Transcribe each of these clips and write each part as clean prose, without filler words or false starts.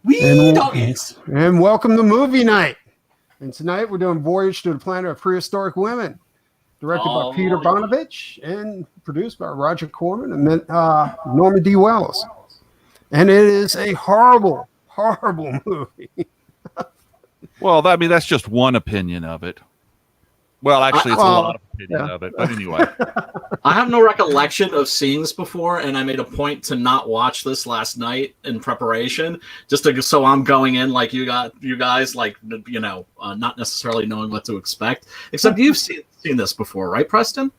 Wee doggies. And welcome to Movie Night. And tonight we're doing Voyage to the Planet of Prehistoric Women, directed by Peter Bogdanovich and produced by Roger Corman and then Norman D. Wells. And it is a horrible, horrible movie. Well, I mean, that's just one opinion of it. Well, actually, it's a lot of opinion of it. But anyway. I have no recollection of seeing this before, and I made a point to not watch this last night in preparation, so I'm going in like you guys, like, not necessarily knowing what to expect. Except you've seen this before, right, Preston?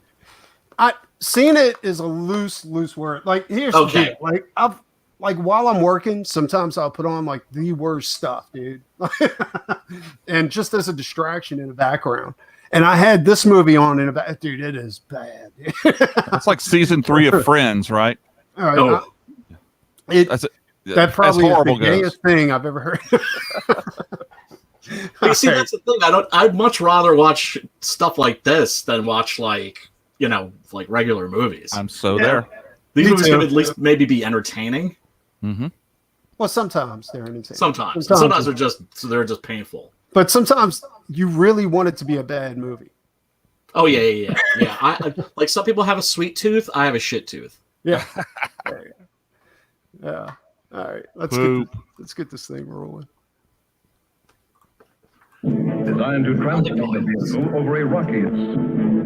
Seen it is a loose word. Like, here's the deal. Like while I'm working, sometimes I'll put on like the worst stuff, dude, and just as a distraction in the background. And I had this movie on in about, dude, it is bad. It's like season 3 of Friends, right? That probably is the gayest thing I've ever heard. You see, that's the thing. I'd much rather watch stuff like this than watch like regular movies. I'm there. These movies can at least maybe be entertaining. Mm-hmm. Well, sometimes they're entertaining. Sometimes they're just painful. But sometimes you really want it to be a bad movie. Oh yeah. I like, some people have a sweet tooth. I have a shit tooth. Yeah. Yeah. All right. Let's get this thing rolling. Designed to transport the vehicle over a rocky.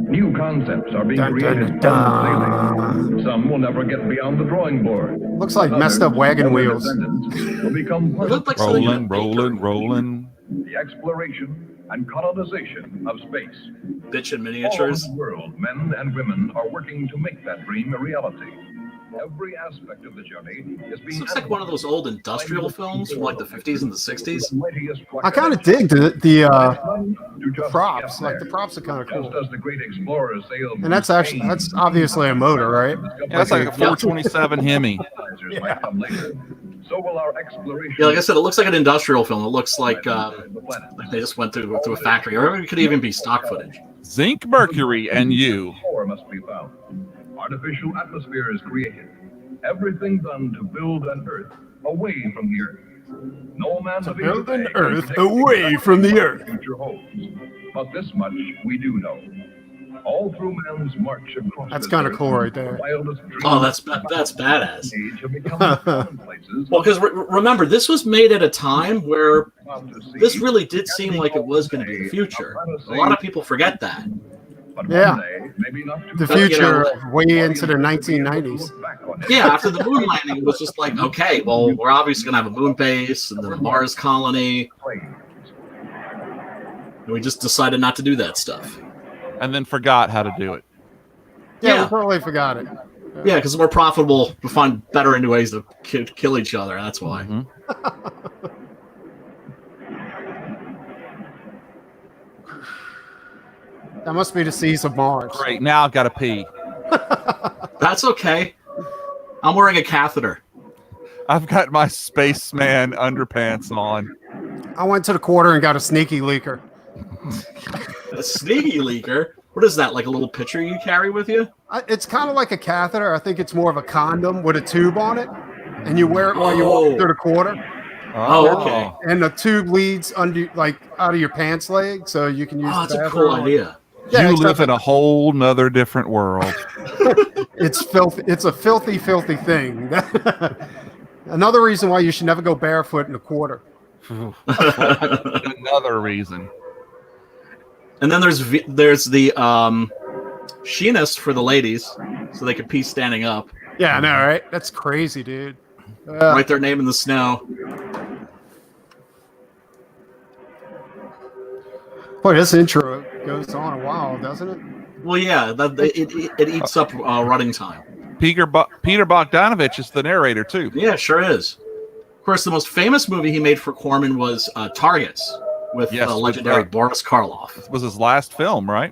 New concepts are being created. Some will never get beyond the drawing board. Looks like messed up wagon wheels. Will become rolling. The exploration and colonization of space. Bitch in miniatures. All over the world, men and women are working to make that dream a reality. Every aspect of the journey is being. This looks like one of those old industrial films from like the 50s and the 60s. I kind of dig the props. Like the props are kind of cool. And that's obviously a motor, right? Yeah, that's like a 427 Hemi. Yeah. So will our exploration. Yeah, like I said, it looks like an industrial film. It looks like they just went through a factory, or it could even be stock footage. Zinc, mercury, and you. Must be found. Artificial atmosphere is created. Everything done to build an Earth away from the Earth. No man to build an Earth away from the Earth. Future holds. But this much we do know. All through man's march across. That's kind of cool right there. Oh, that's badass. Well, because remember, this was made at a time where this really did seem like it was going to be the future. A lot of people forget that. Yeah, the future way into the 1990s. Yeah, after the moon landing, it was just like, okay, well, we're obviously going to have a moon base and then a Mars colony. And we just decided not to do that stuff. And then forgot how to do it. Yeah, we totally forgot it. Yeah, because it's more profitable to find better new ways to kill each other. That's why. Mm-hmm. That must be the seas of Mars. Great, now I've got to pee. That's okay. I'm wearing a catheter. I've got my spaceman underpants on. I went to the quarter and got a sneaky leaker. A sneaky leaker? What is that, like a little pitcher you carry with you? It's kind of like a catheter. I think it's more of a condom with a tube on it. And you wear it while you walk through the quarter. Oh, okay. And the tube leads under, like, out of your pants leg, so you can use that's a cool idea. Yeah, you live in a whole nother different world. It's filthy. It's a filthy thing. Another reason why you should never go barefoot in the quarter. Another reason. And then there's the sheenist for the ladies, so they can pee standing up. Yeah, I know, right? That's crazy, dude. Write their name in the snow. Boy, this intro goes on a while, doesn't it? Well, yeah, it eats up running time. Peter Bogdanovich is the narrator, too. Yeah, sure is. Of course, the most famous movie he made for Corman was Targets with legendary Boris Karloff. This was his last film, right?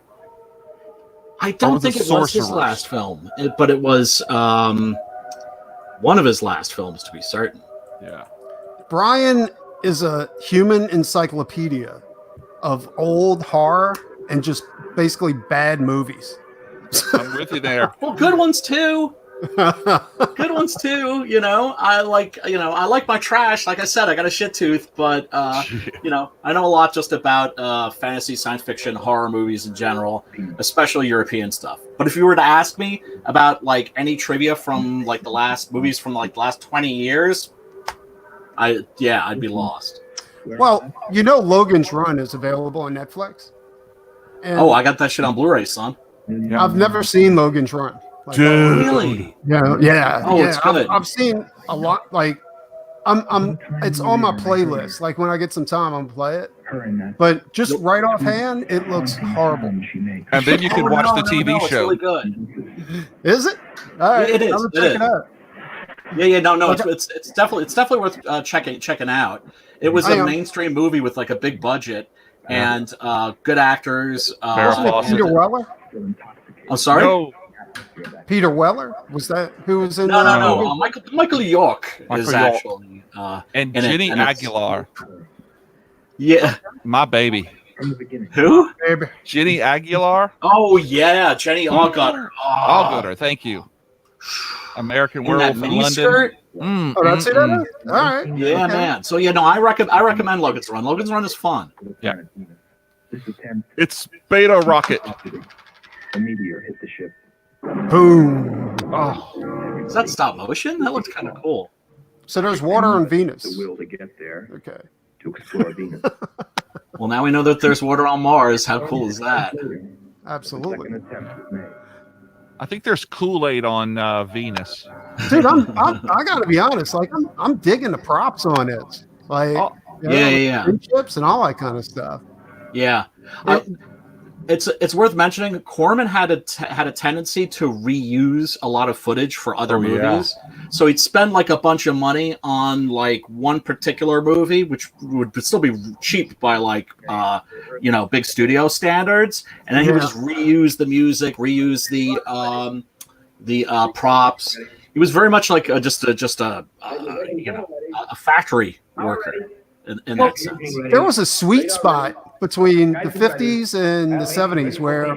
I don't think it was his last film, but it was one of his last films, to be certain. Yeah. Brian is a human encyclopedia of old horror and just basically bad movies. I'm with you there. Well, good ones too. Good ones too. You know, I like my trash. Like I said, I got a shit tooth, but you know, I know a lot just about fantasy, science fiction, horror movies in general, especially European stuff. But if you were to ask me about like any trivia from like the last 20 years, I'd be lost. Well, you know, Logan's Run is available on Netflix. And I got that shit on Blu-ray, son. I've never seen Logan's Run. Like, Dude. Really? Yeah. Oh, it's good. I've seen a lot. Like, it's on my playlist. Like when I get some time, I'm gonna play it. But just right offhand, it looks horrible. And then you can watch the TV It's show. really good. Is it? All right, It is. I'm gonna check it out. Yeah. No. Okay. It's definitely worth checking out. It was a mainstream movie with like a big budget and good actors. Wasn't it Peter Weller? I'm sorry. No, Peter Weller, was that who was in? No. Michael York is Michael York. actually and in Jenny it, and it's- Aguilar, Yeah. my baby. Who? Baby. Jenny Aguilar. Oh yeah, Jenny Allgutter. Allgutter, thank you. American In that Werewolf in London. miniskirt. Oh, that's it. All right. Yeah, Okay. man. So I recommend Logan's Run. Logan's Run is fun. Yeah. It's Beta Rocket. A meteor hit the ship. Boom. Oh, Is that stop motion? That looks kind of cool. So there's water on Venus. The will to get there, Okay. to explore Venus. Well, now we know that there's water on Mars. How cool is that? Absolutely. Second attempt was made. I think there's Kool-Aid on Venus. Dude, I gotta be honest. Like, I'm digging the props on it. Like, Oh, yeah. Chips and all that kind of stuff. Yeah. It's worth mentioning. Corman had a tendency to reuse a lot of footage for other movies, so he'd spend like a bunch of money on like one particular movie, which would still be cheap by like big studio standards, and then he would just reuse the music, reuse the props. He was very much like just a factory worker in that sense. There was a sweet spot between the 50s and the 70s where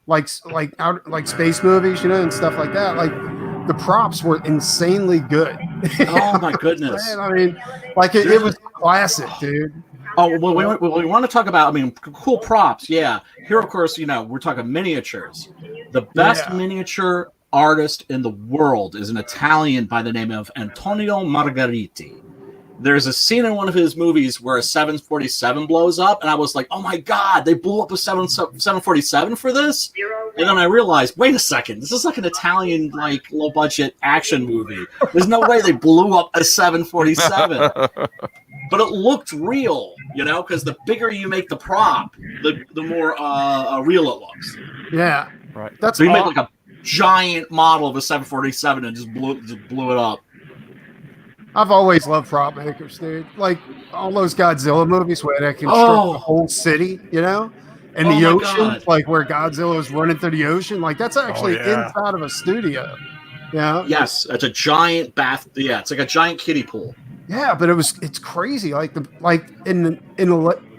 like space movies, and stuff like that, like the props were insanely good. Oh my goodness. I mean, like it was classic, dude. Oh, well, we want to talk about, cool props. Yeah. Here, of course, we're talking miniatures. The best miniature artist in the world is an Italian by the name of Antonio Margheriti. There's a scene in one of his movies where a 747 blows up, and I was like, oh my God, they blew up a 747 for this? And then I realized, wait a second, this is like an Italian, like, low-budget action movie. There's no way they blew up a 747. But it looked real, because the bigger you make the prop, the more real it looks. Yeah. right. That's So you make like a giant model of a 747 and just blew it up. I've always loved prop makers, dude. Like all those Godzilla movies where they construct the whole city, and the ocean, God. like where Godzilla's running through the ocean. Like that's actually inside of a studio. Yeah. Yes, it's a giant bath. Yeah, it's like a giant kiddie pool. Yeah, but it's crazy. Like in the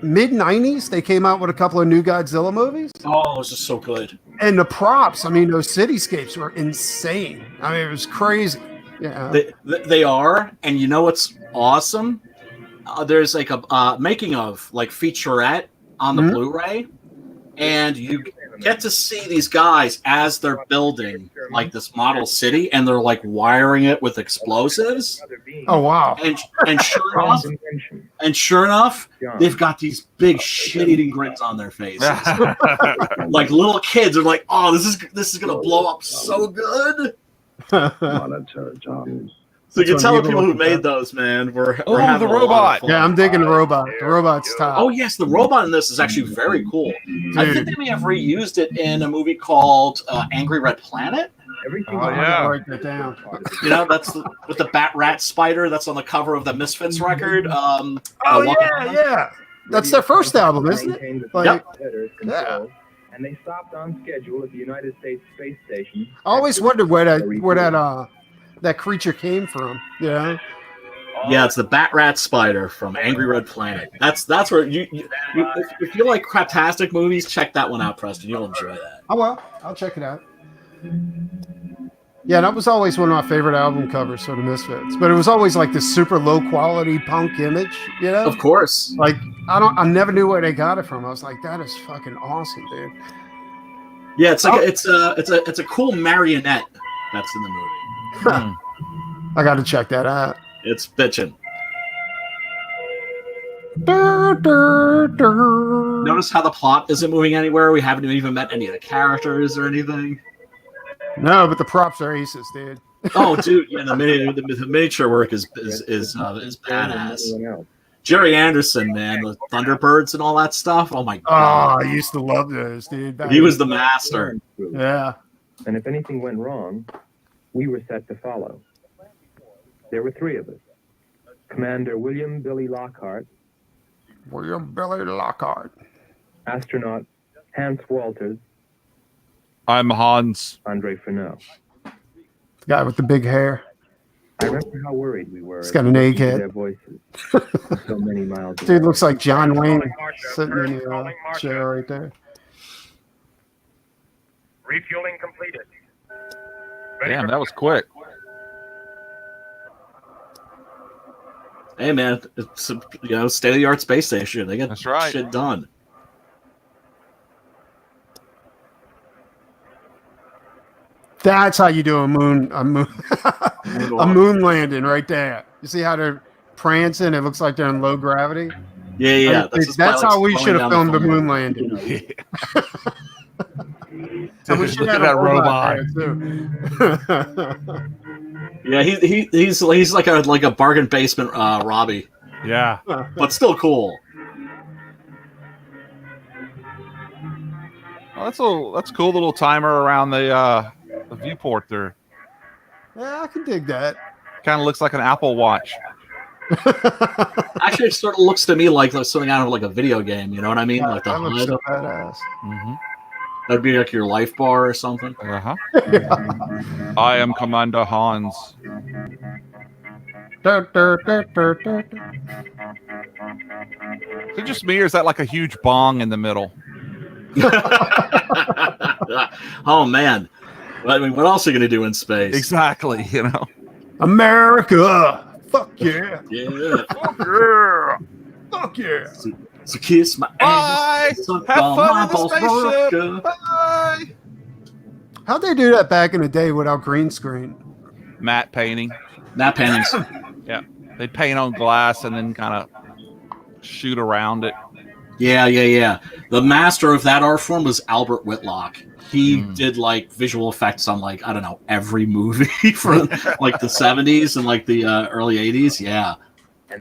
mid '90s, they came out with a couple of new Godzilla movies. Oh, it was just so good. And the props, those cityscapes were insane. It was crazy. Yeah, They are, and you know what's awesome? There's like a making of like featurette on the Blu-ray, and you get to see these guys as they're building like this model city, and they're like wiring it with explosives. Oh wow! And sure enough, they've got these big shit-eating grins on their faces. Like little kids are like, "Oh, this is gonna blow up so good." Monitor jobs. So you can tell the people who made those, man, we're having the a lot of robot. fun. Yeah, I'm digging the robot. The robot's top. Oh yes, the robot in this is actually very cool. I think they may have reused it in a movie called Angry Red Planet. Everything I gotta write that down. That's with the bat rat spider that's on the cover of the Misfits record. Yeah. That's their first album, isn't it? Like, yeah. And they stopped on schedule at the United States Space Station. I always wondered where that creature came from. Yeah. Yeah, it's the bat rat spider from Angry Red Planet. That's where you if you like craptastic movies, check that one out, Preston. You'll enjoy that. Oh well, I'll check it out. Yeah, that was always one of my favorite album covers for the Misfits. But it was always like this super low quality punk image, you know? Of course. Like I never knew where they got it from. I was like, that is fucking awesome, dude. Yeah, it's like it's a cool marionette that's in the movie. I got to check that out. It's bitchin'. Notice how the plot isn't moving anywhere. We haven't even met any of the characters or anything. No, but the props are aces, dude. Oh, dude, yeah, the miniature work is badass. Jerry Anderson, man, the Thunderbirds and all that stuff. Oh my god! Oh, I used to love those, dude. He was the master. Yeah. And if anything went wrong, we were set to follow. There were 3 of us: Commander William Billy Lockhart, astronaut Hans Walters, I'm Hans. Andre Furneaux. The guy with the big hair. I remember how worried we were. He's got an egghead. Their voices. So many miles. Dude looks like John Wayne sitting in the chair right there. Refueling completed. Damn, that was quick. Hey, man, it's state-of-the-art space station. They get That's right. shit done. That's how you do a moon landing right there. You see how they're prancing? It looks like they're in low gravity. Yeah. That's how we should have filmed the moon landing. And we should have that a robot. there too. Yeah, he's like a bargain basement Robbie, Yeah. but still cool. Well, that's a cool little timer around the viewport there. Yeah, I can dig that. Kind of looks like an Apple Watch. Actually, it sort of looks to me like something out of like a video game. You know what I mean? Like the That looks HUD. so badass. Mm-hmm. That'd be like your life bar or something. Uh-huh. I am Commander Hans. Dur, dur, dur, dur, dur. Is it just me, or is that like a huge bong in the middle? Oh man, I mean, what else are you gonna do in space? Exactly. You know. America. Fuck yeah. Yeah. Fuck yeah. So kiss my Bye. ass. Suck Have on fun my in the balls, spaceship. vodka. Bye. How'd they do that back in the day without green screen? Matte painting. Nap paintings. Yeah. They paint on glass and then kind of shoot around it. Yeah. The master of that art form was Albert Whitlock. He did like visual effects on like, I don't know, every movie from like the 70s and like the early 80s. Yeah.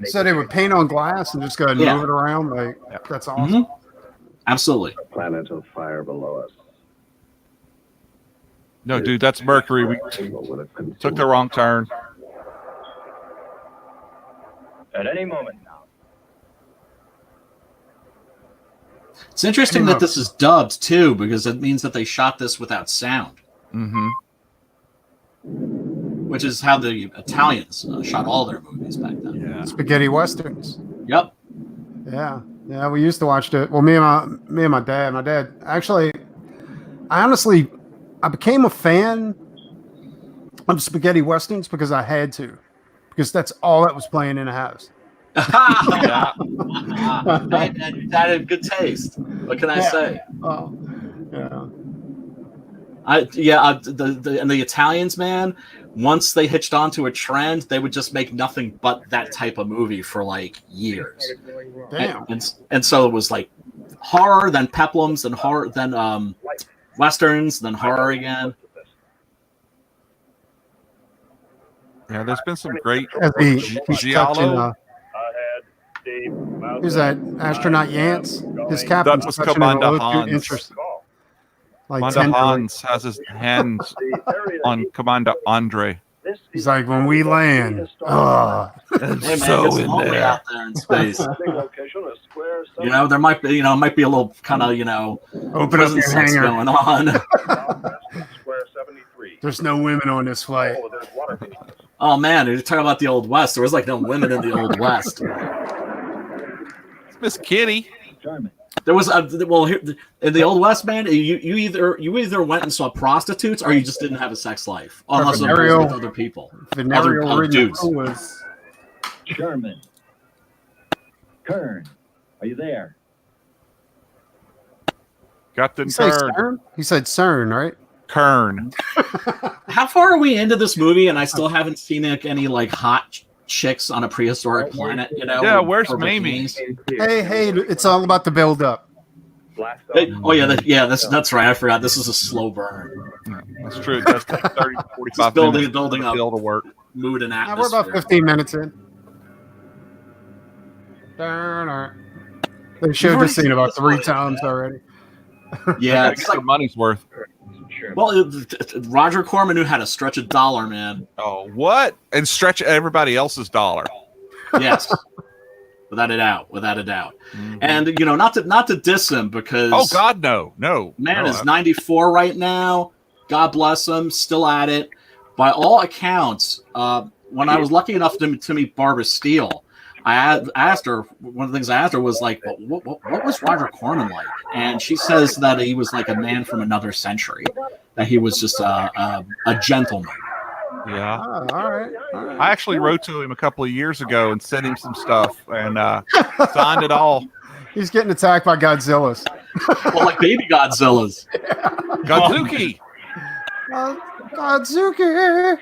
So they would paint on glass and just go ahead and move it around. Like, that's awesome. Absolutely. Planet of fire below us. No, dude, that's Mercury. We took the wrong turn. At any moment now. It's interesting that this is dubbed too, because it means that they shot this without sound. Mm-hmm. Which is how the Italians shot all their movies back then. Yeah. Spaghetti westerns. Yep. Yeah, we used to watch it. Well, me and my dad. My dad actually, I became a fan of spaghetti westerns because I had to, because that's all that was playing in the house. Yeah. Hey, man, you had good taste. What can I say? Oh, yeah. The Italians, man, once they hitched onto a trend, they would just make nothing but that type of movie for like years. Damn. And so it was like horror, then peplums, then horror, then westerns, then horror again. Yeah, there's been some great He's Giallo. Who's that? Astronaut Yance? His captain's That was touching Commander a little too Hans. interesting. Like Commander tenderly. Hans has his hands on Commander Andre. He's like, when we land, And Hey, man, so it's in lonely there. out there in space. There might be, it might be a little kind of, open up your sex hangar. going on. There's no women on this flight. Oh man, you're talking about the Old West. There was like no women in the Old West. Miss Kitty. There was in the Old West, man. You either went and saw prostitutes, or you just didn't have a sex life, unless it was with other people, other dudes. Was Sherman. Kern, are you there? Captain Kern. He said CERN, right? Kern. How far are we into this movie, and I still haven't seen any like hot chicks on a prehistoric planet? You know? Yeah, where's Mamie? Hey, it's all about the build up. That's right. I forgot. This is a slow burn. That's true. It does take 30 to 45 building minutes up to work. Mood and atmosphere. We're about 15 minutes in. They showed this scene about 3 times already. Yeah, it's like money's worth. Well, Roger Corman knew how to stretch a dollar, man. Oh, what? And stretch everybody else's dollar. Yes, without a doubt. Mm-hmm. And not to diss him, because oh God, no, man is 94 right now. God bless him, still at it. By all accounts, when I was lucky enough to meet Barbara Steele, I asked her, one of the things I asked her was like, what was Roger Corman like? And she says that he was like a man from another century, that he was just a gentleman. Yeah. Oh, all right. I actually wrote to him a couple of years ago and sent him some stuff and signed it all. He's getting attacked by Godzillas. Well, like baby Godzillas. Godzuki. Godzuki.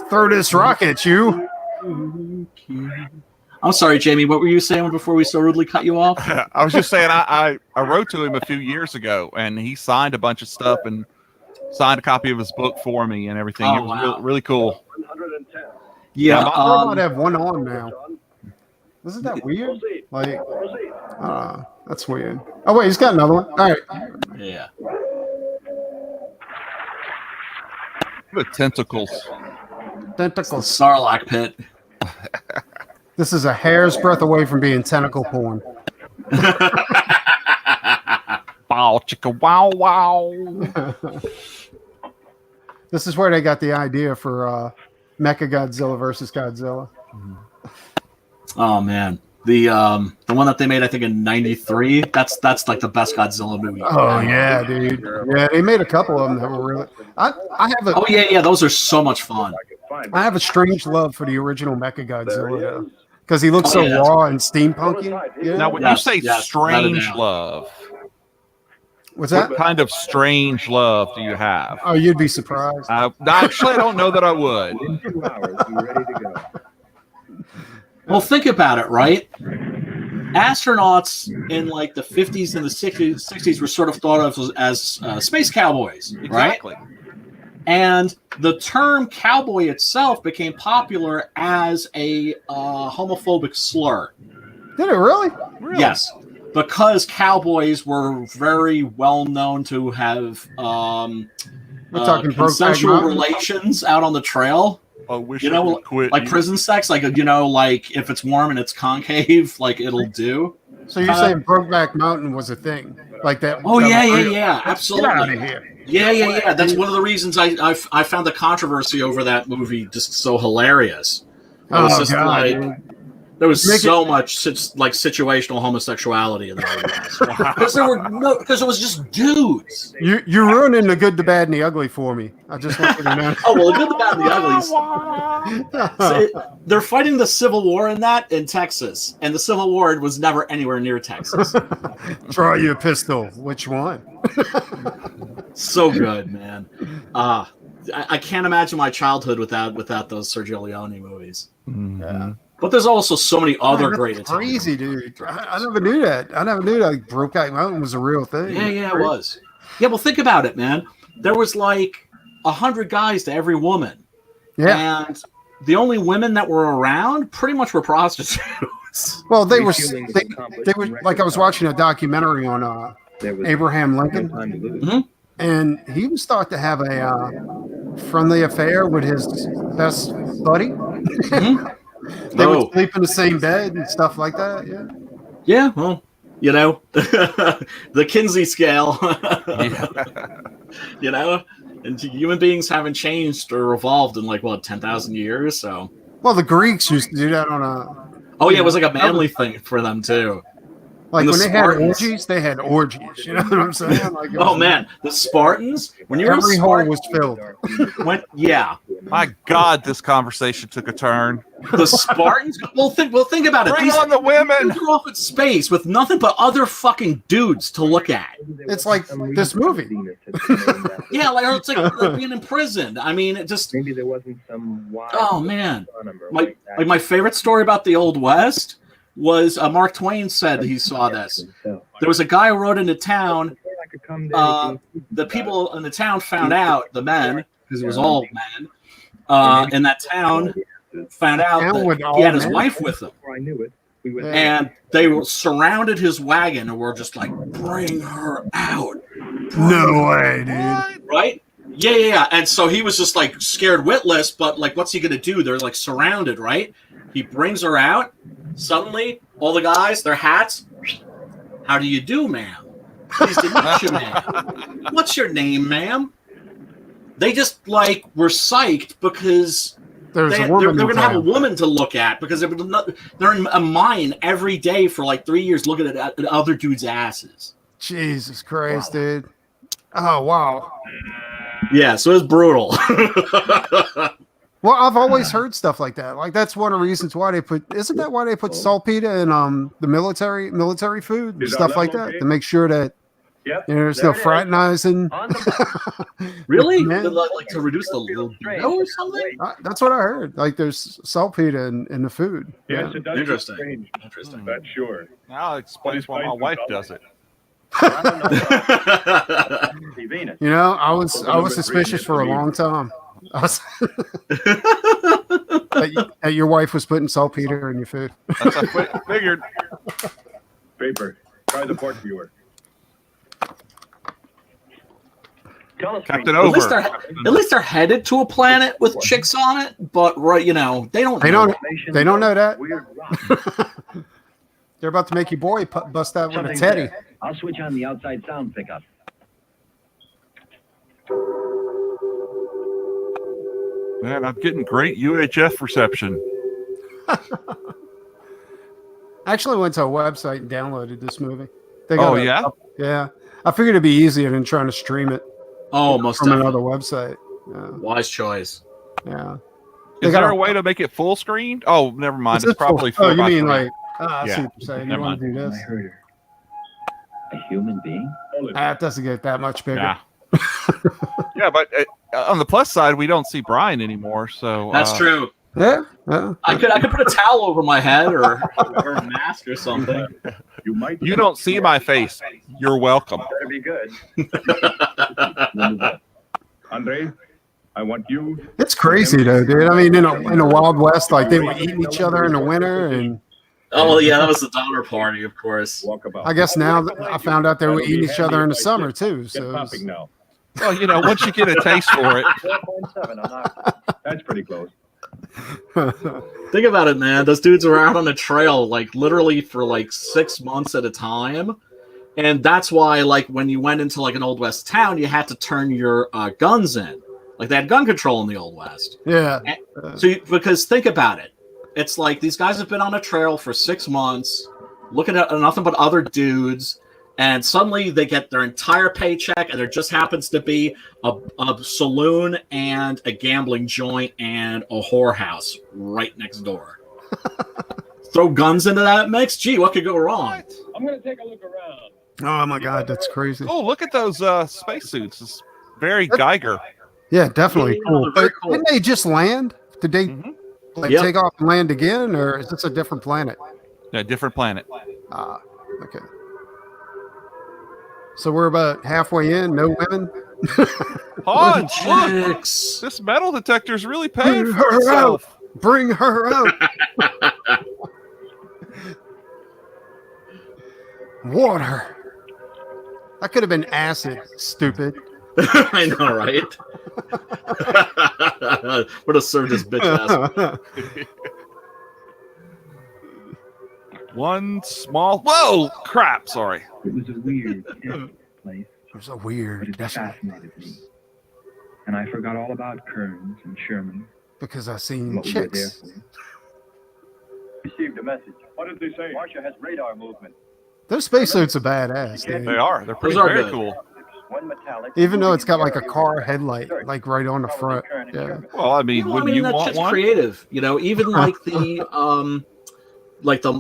Throw this rock at you. I'm sorry, Jamie. What were you saying before we so rudely cut you off? I was just saying I wrote to him a few years ago, and he signed a bunch of stuff and signed a copy of his book for me and everything. Oh, it was wow. really cool. Yeah, I might have one on now. Isn't that weird? Like, that's weird. Oh wait, he's got another one. All right. Yeah. The tentacles. Tentacles. Sarlacc pit. This is a hair's breadth away from being tentacle porn. Wow, chicka, wow, wow. This is where they got the idea for Mechagodzilla versus Godzilla. Oh man, the one that they made, I think in '93. That's like the best Godzilla movie. Oh yeah, dude. Yeah, they made a couple of them that were really. I have a. Oh yeah, those are so much fun. I have a strange love for the original Mechagodzilla because he looks so raw and steampunky. Yeah. Now, when you say strange love, what's that? What kind of strange love do you have? Oh, you'd be surprised. Actually, I don't know that I would. In 2 hours, be ready to go. Well, think about it, right? Astronauts in like the 50s and the 60s were sort of thought of as space cowboys, Exactly. right? And the term cowboy itself became popular as a homophobic slur. Did it really? Yes, because cowboys were very well known to have consensual relations out on the trail. I wish I would quit. Like prison sex, like like if it's warm and it's concave, like it'll do. So you're saying Brokeback Mountain was a thing like that? Oh yeah, absolutely. Get out of here. Yeah. That's one of the reasons I found the controversy over that movie just so hilarious. It was just there was so much like situational homosexuality in the movie because it was just dudes. You're ruining the good, the bad, and the ugly for me. I just want you to know. Oh well, the good, the bad, and the uglies. They're fighting the Civil War in Texas, and the Civil War was never anywhere near Texas. Draw you a pistol. Which one? So good, man. I can't imagine my childhood without those Sergio Leone movies. Mm-hmm. Yeah. But there's also so many other great Italian crazy, dude. I never knew that. I never knew that Brokeback Mountain was a real thing. Yeah, it was. Yeah, well, think about it, man. There was like 100 guys to every woman. Yeah. And the only women that were around pretty much were prostitutes. Well, they were like, I was watching a documentary on Abraham Lincoln. Mm-hmm. And he was thought to have a friendly affair with his best buddy. Mm-hmm. They would sleep in the same bed and stuff like that. Yeah. Yeah. Well, the Kinsey scale. And human beings haven't changed or evolved in 10,000 years. So. Well, the Greeks used to do that on a. Oh yeah, it was like a manly thing for them too. Like And when the they had Spartans. orgies, they had orgies. You know what I'm saying? Like, it Oh was- man, the Spartans. When you're a every hole Spartan, was filled. yeah, My God, this conversation took a turn. the Spartans. Well, think about it. Bring These on the women. dudes are off in space with nothing but other fucking dudes to look at. It's like this movie. Yeah, like it's like being imprisoned. I mean, it just. Maybe there wasn't some wild Oh man, like my favorite story about the Old West was Mark Twain said he saw this. There was a guy who rode into town. The people in the town found out, the men, because it was all men, in that town, found out that he had his wife with him. I knew it. And they surrounded his wagon and were just like, bring her out. No way, dude. Right? Yeah. And so he was just like scared witless, but like, what's he going to do? They're like surrounded, right? He brings her out. Suddenly, all the guys, their hats. How do you do, ma'am? Pleased to meet you, ma'am. What's your name, ma'am? They just like were psyched because There's they're a woman. going in to have a town. woman to look at because they're in a mine every day for like 3 years looking at other dudes' asses. Jesus Christ, dude. Oh wow. Yeah, so it's brutal. Well, I've always heard stuff like that. Like that's one of the reasons why they put. Isn't that why they put saltpeter in the military food and stuff like that to make sure that there's no fraternizing. Really? Man. Like to reduce the libido or something? That's what I heard. Like there's saltpeter in the food. Yes, it does. Interesting. That's sure. Now it explains why my wife does it. Venus. You know, I was suspicious for a long time. I was that your wife was putting saltpeter in your food. That's I figured. Paper. Try the port viewer. Captain At least, Over. at least they're headed to a planet with chicks on it, but right, you know, they don't. They know. don't know that. Weird rock. They're about to make your boy bust out with a Something's teddy. there. I'll switch on the outside sound pickup. Man, I'm getting great UHF reception. I actually went to a website and downloaded this movie. Oh, yeah? Yeah. I figured it'd be easier than trying to stream it Oh, most from definitely. another website. Yeah. Wise choice. Yeah. Is there a way to make it full screen? Oh, never mind. Is It's it probably full- 4 you by mean 3. like, I see Yeah. what you're saying. You Never want to do I this? heard her. A human being? It doesn't get that much bigger. Yeah. Yeah, but on the plus side, we don't see Brian anymore. So That's true. Yeah. Yeah. I could put a towel over my head or a mask or something. You might. You don't see my face. You're welcome. Better be good. Andre, I want you. It's crazy though, dude. I mean, in a Wild West, like they were eating each other in the winter, and Oh well, yeah, that was the Donner Party, of course. Walk about. I guess now that I found out they were eating each other in the summer too. Get So it's- popping now. Well, you know, once you get a taste for it, 4.7 on our That's pretty close. Think about it, man. Those dudes were out on the trail like literally for like 6 months at a time. And that's why, like, when you went into like an Old West town, you had to turn your guns in. Like they had gun control in the Old West. yeah. Because think about it. It's like these guys have been on a trail for 6 months, looking at nothing but other dudes, and suddenly they get their entire paycheck, and there just happens to be a saloon and a gambling joint and a whorehouse right next door. Throw guns into that mix? Gee, what could go wrong? I'm going to take a look around. Oh my God, that's crazy. oh, look at those spacesuits. It's very Geiger. Yeah, definitely Yeah, cool. they're very But cool. didn't they just land? Did they Yep. take off and land again, or is this a different planet? Yeah, different planet. Ah, okay. So we're about halfway in. No women. Hans, look! Chicks. This metal detector's really paying Bring for her itself. out. Bring her out. Water. That could have been acid. Stupid. I know, right? Would have served this bitch ass. One small. Whoa! Crap! Sorry. It was a weird, desolate place, It was a but weird, it desolate fascinated me. And I forgot all about Kearns and Sherman. because I and seen what we were there chicks. for. received a message. What did they say? Marcia has radar movement. Those spacesuits are badass, dude. They are. They're pretty Those are very good. cool. One metallic. Even though it's got like a car headlight, like right on the front. Yeah. Well, I mean, wouldn't you that want shit's one? creative. Even like the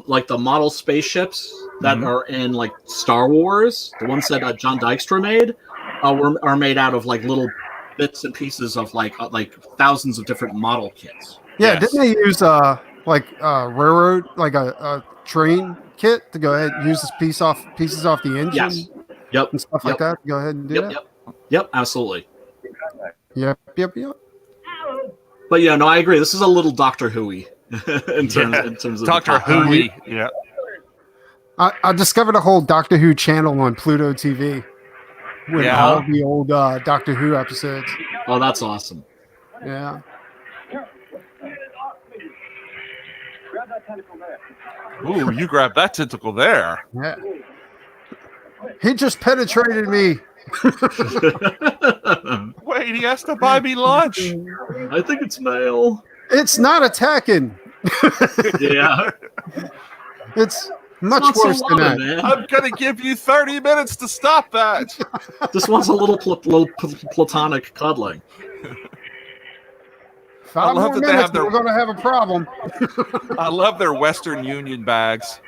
like the model spaceships that are in like Star Wars, the ones that John Dykstra made, are made out of like little bits and pieces of like thousands of different model kits. Yeah, Yes. didn't they use like railroad, like a train kit to go ahead and use pieces off the engine Yes. Yep. and stuff like that to go ahead and do that? Yep. Absolutely. Yep. But yeah, no, I agree. This is a little Doctor Who-y in terms of Doctor the Who. Yeah. I discovered a whole Doctor Who channel on Pluto TV with all the old Doctor Who episodes. Oh, that's awesome. Yeah. Grab that tentacle there. Ooh, you grabbed that tentacle there. Yeah. He just penetrated me. Wait, he has to buy me lunch. I think it's male. It's not attacking. Yeah. It's much Not so worse than that. loving, man. I'm gonna give you 30 minutes to stop that. This one's a little platonic cuddling. 5 love more that they minutes, have their- we're going to have a problem. I love their Western Union bags.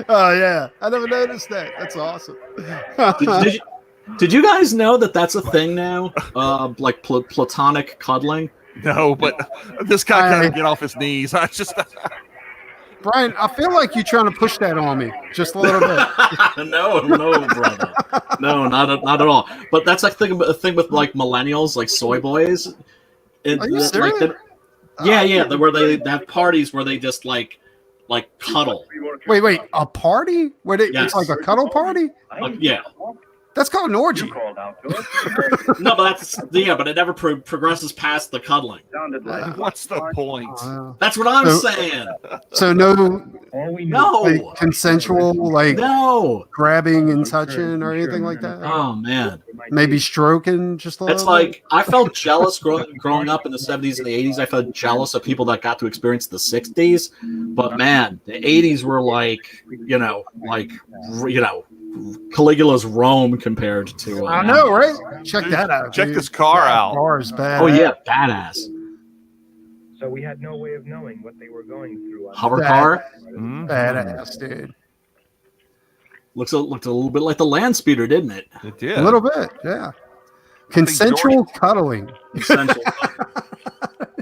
Oh, yeah. I never noticed that. That's awesome. Did you guys know that that's a thing now? Like platonic cuddling? No, but this guy couldn't get off his knees. I just Brian, I feel like you're trying to push that on me just a little bit. No, brother. No, not at all. But that's like a thing with like millennials, like soy boys. Are you serious? Where they have parties where they just like cuddle. Wait, a party? Where it's Yes. like a cuddle party? Yeah. That's called an orgy. Called out to us. No, but but it never progresses past the cuddling. Sounded like what's the point? That's what I'm saying. So no All we know like, consensual, like No. grabbing and touching or anything like that? Oh man. Maybe stroking just a little It's like I felt jealous growing up in the 70s and the 80s. I felt jealous of people that got to experience the 60s. But man, the 80s were like Caligula's Rome compared to. I know, right? Check that out. Check dude. this car That out. car is bad. Oh yeah, badass so we had no way of knowing what they were going through. hover car. Badass, dude. Looked a little bit like the land speeder, didn't it? It did. A little bit, yeah. Consensual cuddling. Essential.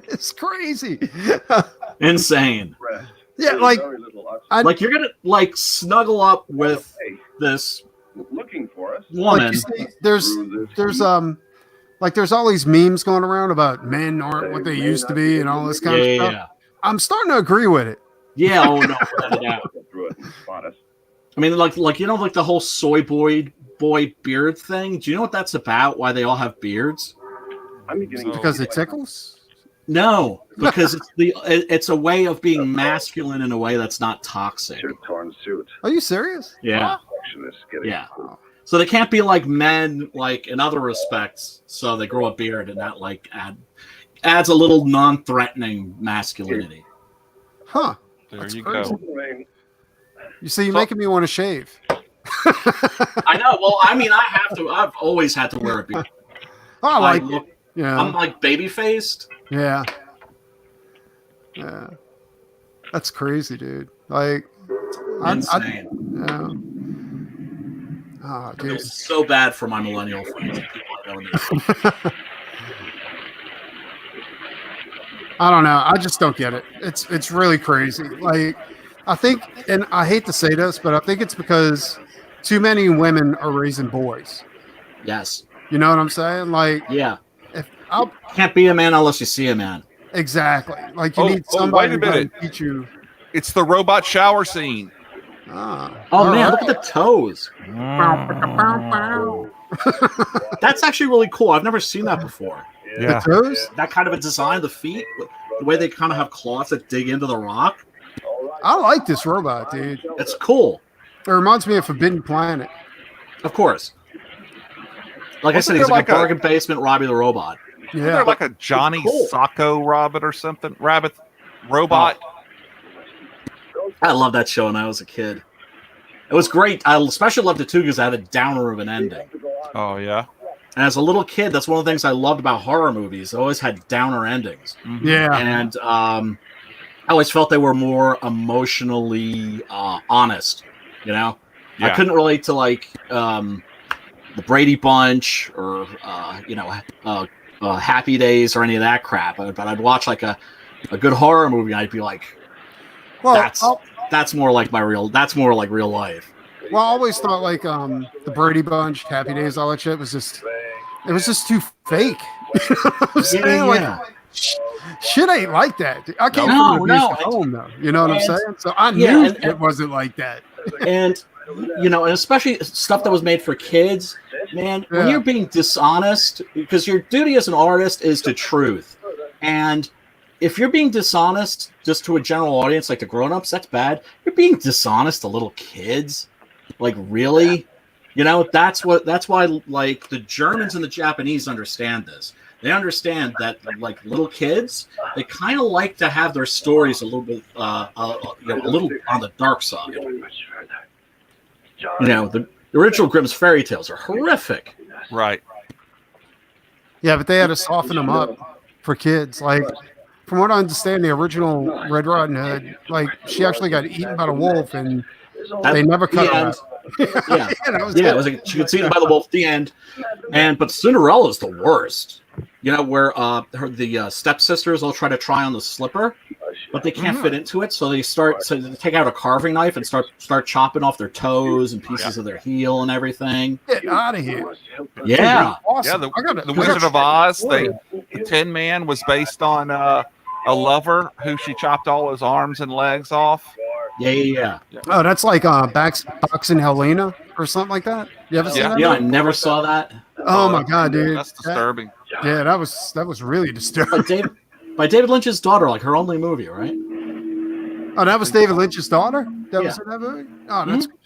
It's crazy. Insane. Yeah, like very little oxygen. Like you're gonna like snuggle up with this Looking for us. woman. you see, there's like there's all these memes going around about men aren't what they used to be and all this kind of stuff. Yeah. I'm starting to agree with it. Yeah. Oh no, without a doubt. Get through it and spot us. I mean, like like the whole soy boy beard thing. Do you know what that's about? Why they all have beards? I'm beginning Because it tickles? No, because it's a way of being masculine in a way that's not toxic. torn suit. Are you serious? Yeah. Getting Yeah. So they can't be like men like in other respects. So they grow a beard and that like adds a little non-threatening masculinity. Huh. There you crazy. go. You see, you're making me want to shave. I know. Well, I mean, I've always had to wear a beard. I like look, it. Yeah. I'm like baby faced. Yeah. Yeah. That's crazy, dude. Like, Insane. yeah. Oh, I feel dude. so bad for my millennial friends. And people I don't know. I don't know. I just don't get it. It's really crazy. Like, I think, and I hate to say this, but I think it's because too many women are raising boys. Yes. You know what I'm saying? Like, Yeah. if I'll Can't be a man unless you see a man. exactly like you Oh, need oh, somebody wait a to come minute. teach you. It's the robot shower scene. Ah, Oh all man, right. look at the toes. That's actually really cool. I've never seen that before. Yeah. The toes. That kind of a design, the feet, the way they kind of have claws that dig into the rock. I like this robot, dude. It's cool. It reminds me of Forbidden Planet. Of course. Like I said, Wasn't he's there like a like a- bargain basement Robbie the Robot. Isn't Yeah. there like a Johnny Cool. Sacco rabbit or something? Rabbit robot. I love that show when I was a kid. It was great. I especially loved it too because it had a downer of an ending. Oh yeah. And as a little kid, that's one of the things I loved about horror movies. They always had downer endings. Yeah. And I always felt they were more emotionally honest. You know, I couldn't relate to like the Brady Bunch or Happy Days or any of that crap. But I'd watch like a good horror movie, and I'd be like, Well, that's more like real life. Well, I always thought like the Brady Bunch, Happy Days, all that shit was just too fake. You know what I'm saying? Like, shit ain't like that. I came from an abusive home, though. You know what I'm saying? So I knew it wasn't like that. And and especially stuff that was made for kids, man. When you're being dishonest, because your duty as an artist is to truth, and if you're being dishonest just to a general audience, like the grown-ups, that's bad. You're being dishonest to little kids. Like, really? That's why like the Germans and the Japanese understand this. They understand that like little kids, they kind of like to have their stories a little bit a little on the dark side. The original Grimm's fairy tales are horrific. Right. Yeah, but they had to soften them up for kids. Like, from what I understand, the original Red Riding Hood, like, she actually got eaten by the wolf, and they never cut her out. It was like she gets eaten by the wolf at the end. But Cinderella's the worst. Where the stepsisters all try on the slipper, but they can't fit into it, so they take out a carving knife and start chopping off their toes and pieces of their heel and everything. Get out of here! Yeah, awesome. The Wizard of Oz. The Tin Man was based on a lover who she chopped all his arms and legs off. Yeah. Oh, that's like Boxing Helena or something like that. You ever seen that? Yeah, I never saw that. Oh my god, dude, that's disturbing. Yeah, that was really disturbing. By David Lynch's daughter, like her only movie, right? Oh, that was David Lynch's daughter. That was in that movie. Oh,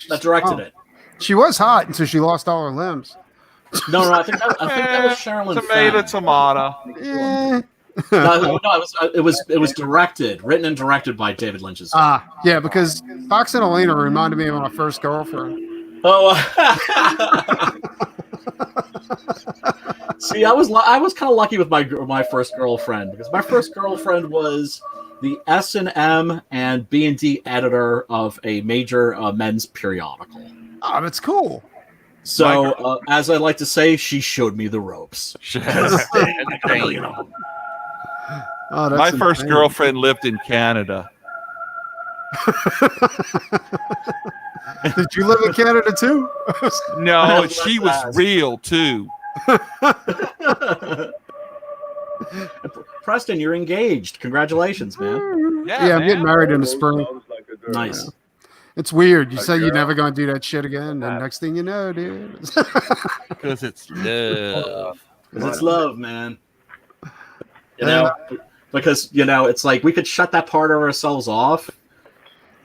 that directed it. She was hot until she lost all her limbs. No, I think that was Sherilyn Tomato. Yeah. No, it was written and directed by David Lynch's daughter. Yeah, because Boxing Helena reminded me of my first girlfriend. Oh. See, I was kind of lucky with my first girlfriend, because my first girlfriend was the S&M and B&D editor of a major men's periodical. Oh, that's cool. So, as I like to say, she showed me the ropes. My first girlfriend lived in Canada. Did you live in Canada too? No, she was real too. Preston, you're engaged. Congratulations, man. Yeah, I'm getting married in the spring. Nice. It's weird. You say you're never going to do that shit again, and next thing you know, dude. Because it's love. Because it's love, man. Because it's like we could shut that part of ourselves off.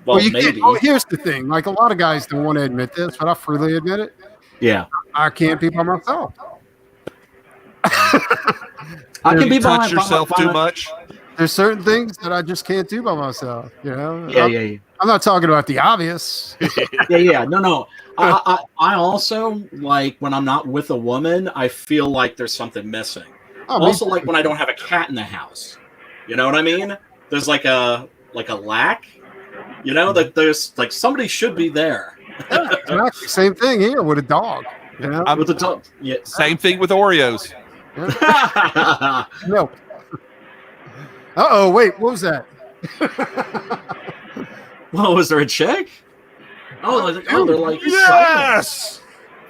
Well, maybe. Here's the thing. Like, a lot of guys don't want to admit this, but I freely admit it. Yeah. I can't be by myself. I can be touch yourself too much. There's certain things that I just can't do by myself. Yeah. I'm not talking about the obvious. Yeah. No. I also, like, when I'm not with a woman, I feel like there's something missing. Also, like when I don't have a cat in the house. You know what I mean? There's like a lack. That there's like somebody should be there. Exactly. Same thing here with a dog. With the dog. Yeah. Same thing with Oreos. Yeah. No. Wait, what was that? Well, was there a chick? Oh, they're like, yes!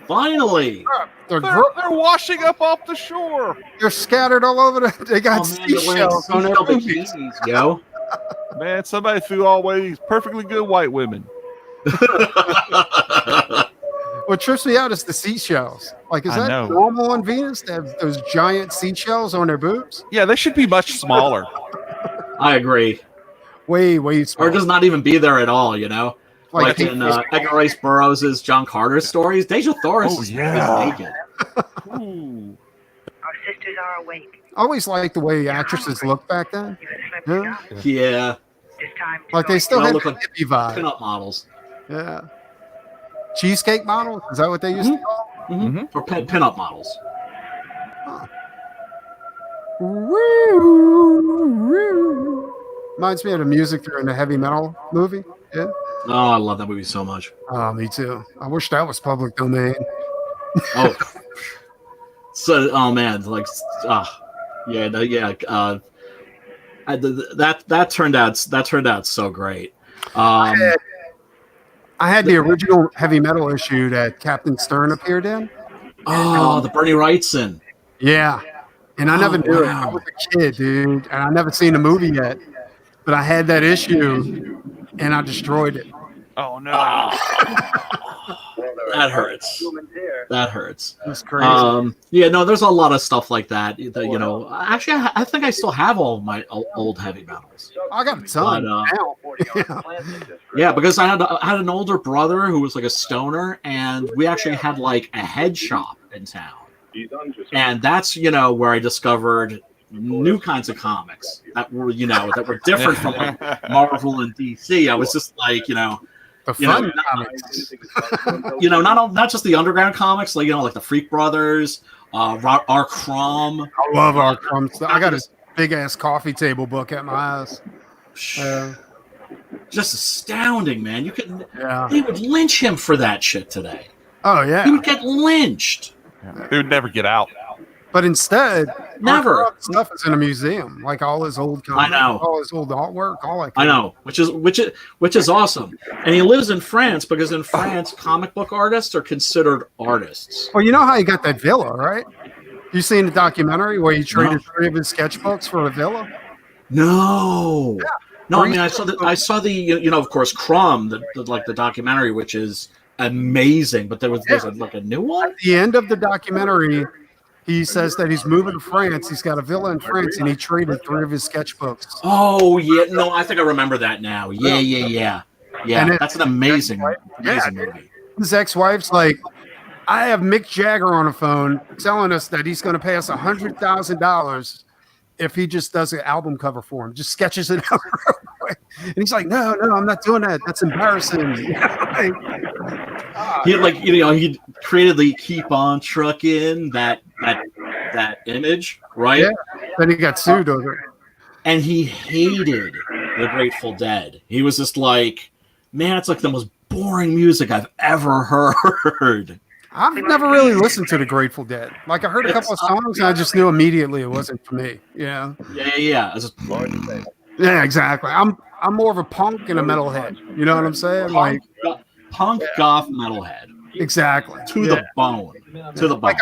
Finally. They're washing up off the shore. They're scattered all over. They got seashells on their bikinis, yo. Man, somebody threw away these perfectly good white women. What trips me out is the seashells. Like, is that normal on Venus to have those giant seashells on their boobs? Yeah, they should be much smaller. I agree. Way smaller. Or just not even be there at all, Like in Edgar Rice Burroughs' John Carter stories, Deja Thoris is naked. Our sisters are awake. I always liked the way actresses looked back then. Yeah. Like they still had look like hippie vibe. Pin-up models. Yeah. cheesecake model. Is that what they used to call? Or pin-up models. Reminds me of the music during the heavy metal movie. Yeah. Oh, I love that movie so much. Oh, me too. I wish that was public domain. Oh, so oh man, like yeah, that turned out so great. I had the original heavy metal issue that Captain Stern appeared in. Oh, the Bernie Wrightson. Yeah. And I never knew it. I was a kid, dude, and I never seen the movie yet. But I had that issue, and I destroyed it. Oh no! That hurts. That hurts. That's crazy. Yeah, no, there's a lot of stuff like that. Actually, I think I still have all of my old heavy metals. I got a ton now. Yeah, because I had an older brother who was like a stoner, and we actually had like a head shop in town. And that's where I discovered new kinds of comics that were different from like Marvel and DC. I was just like the fun comics. Not just the underground comics, like like the Freak Brothers, R. Crumb. I love R. Crumb. I got a big ass coffee table book at my house. Just astounding, man. Yeah. They would lynch him for that shit today. Oh yeah. He would get lynched. They would never get out. But instead, never stuff is in a museum, like all his old comics, all his old artwork, all that. I know, which is awesome. And he lives in France because in France, comic book artists are considered artists. Well, you know how he got that villa, right? You seen the documentary where he traded 3 of his sketchbooks for a villa? No. Yeah. No, I mean I saw the of course Crumb, the documentary, which is amazing, but there's like a new one. At the end of the documentary, he says that he's moving to France. He's got a villa in France, and he traded 3 of his sketchbooks. Oh yeah, no, I think I remember that now. Yeah. That's an amazing movie. His ex-wife's like, I have Mick Jagger on the phone telling us that he's going to pay us $100,000 if he just does an album cover for him, just sketches it out real quick. And he's like, no, I'm not doing that. That's embarrassing. He created the "Keep on Truckin'" that image, right? Yeah. Then he got sued over it. And he hated the Grateful Dead. He was just like, man, it's like the most boring music I've ever heard. I've never really listened to the Grateful Dead. Like I heard a couple of songs, and I just knew immediately it wasn't for me. Yeah. Yeah. Yeah, exactly. I'm more of a punk and a metalhead. You know what I'm saying? Like punk goth metalhead. Exactly. To the bone. Like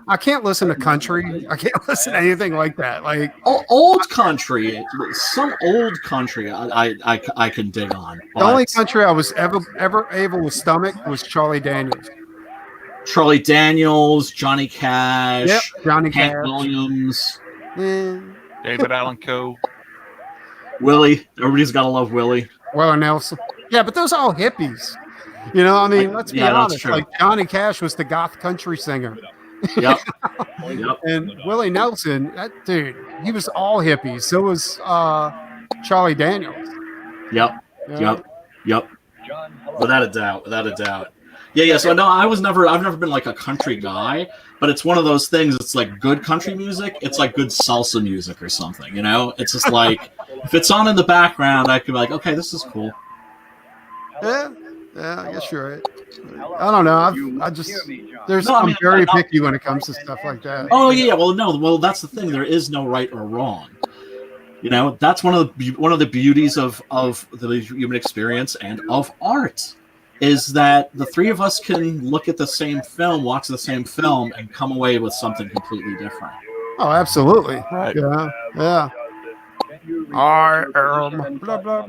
I can't listen to country. I can't listen to anything like that. Like old country, some old country I can dig on. The only country I was ever able to stomach was Charlie Daniels. Charlie Daniels, Johnny Cash, Johnny Hank Cash. Williams, David Allen Coe, Willie. Everybody's gotta love Willie. Willie Nelson. Yeah, but those are all hippies. You know, I mean, let's be honest. True. Like Johnny Cash was the goth country singer. Yep. And Willie Nelson, that dude, he was all hippies. So was Charlie Daniels. Yep. Without a doubt. Yeah. So no, I've never been like a country guy, but it's one of those things. It's like good country music. It's like good salsa music or something. You know, it's just like if it's on in the background, I can be like, okay, this is cool. Yeah, I guess you're right. I don't know. I'm very picky when it comes to stuff like that. Oh yeah, well that's the thing. There is no right or wrong. You know, that's one of the beauties of the human experience and of art, is that the 3 of us can look at the same film, watch the same film, and come away with something completely different. Oh, absolutely. Right. Yeah. I am blah blah.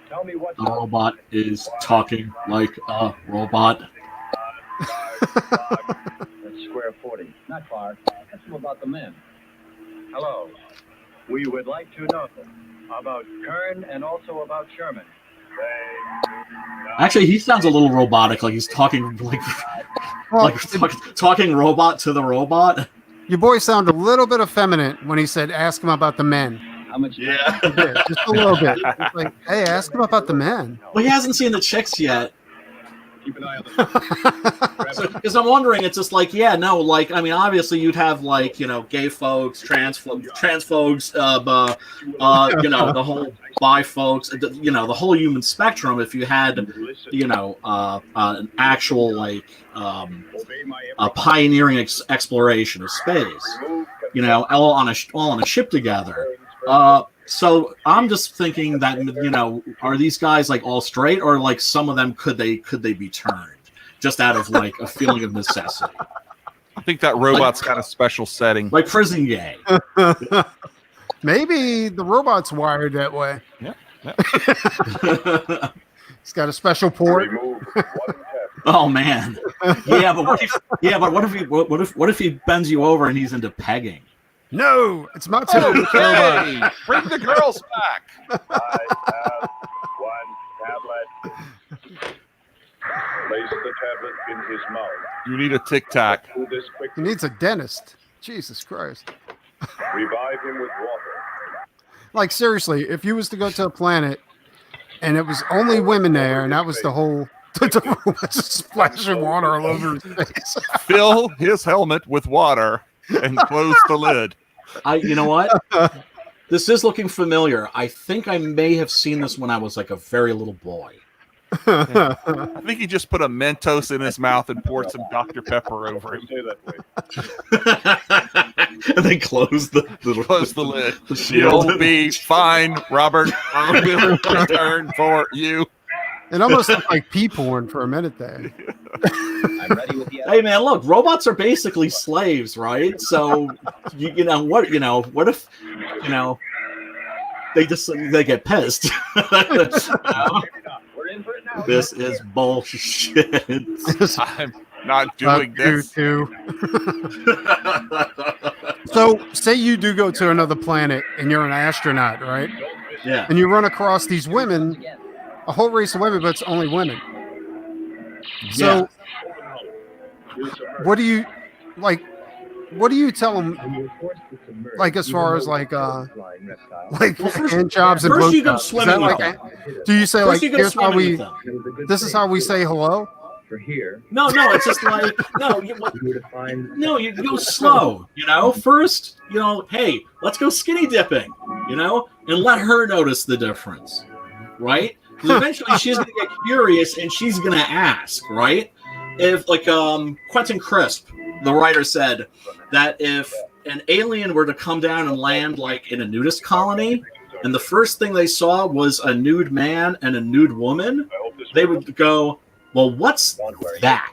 Tell me what The robot is talking like a robot. That's square 40. Not far. Ask him about the men. Hello. We would like to know about Kern and also about Sherman. Actually, he sounds a little robotic, like he's talking talking robot to the robot. Your boy sounded a little bit effeminate when he said, "Ask him about the men." How much? Yeah. Yeah, just a little bit. It's like, hey, ask him about the men. Well, he hasn't seen the chicks yet. Keep an eye on the Because I'm wondering, it's just like, yeah, no, like, I mean, obviously you'd have like, you know, gay folks, trans folks, you know, the whole bi folks, you know, the whole human spectrum. If you had, you know, an actual like a pioneering exploration of space, you know, all on a ship together. So I'm just thinking that, you know, are these guys like all straight, or like some of them could they be turned just out of like a feeling of necessity? I think that robot's got a special setting. Like prison gay. Maybe the robot's wired that way. Yeah. It's got a special port. Oh man. Yeah, but what if he bends you over and he's into pegging? No, it's my turn. Hey, bring the girls back. I have one tablet. Place the tablet in his mouth. You need a Tic Tac. Do this He quickly. needs a dentist. Jesus Christ. Revive him with water. Like, seriously, if you was to go to a planet and it was only women there and that was the whole just splashing water all over his face. Fill his helmet with water and close the lid. You know what? This is looking familiar. I think I may have seen this when I was like a very little boy. I think he just put a Mentos in his mouth and poured some Dr. Pepper over him. Stay that way. And then close the Close the lid. The shield. You'll be fine, Robert. I will return for you. It almost looked like pee porn for a minute there. I'm ready with the Hey man, look, robots are basically slaves, right? So you know what if they get pissed. We're in for it now. This is bullshit. I'm not doing this. So, say you do go to another planet and you're an astronaut, right? Yeah. And you run across these women, a whole race of women, but it's only women. So, what do you like? What do you tell them? Like, as far as like hand jobs and First you go blowjobs? Is swimming that with like? them. Do you say First like, you go here's how swimming we? with them. This is how we say hello. For here, No, it's just like you would find you go slow, you know. First, you know, hey, let's go skinny dipping, you know, and let her notice the difference, right? Because eventually she's gonna get curious and she's gonna ask, right? If like Quentin Crisp, the writer, said that if an alien were to come down and land like in a nudist colony, and the first thing they saw was a nude man and a nude woman, they would go, well, what's that?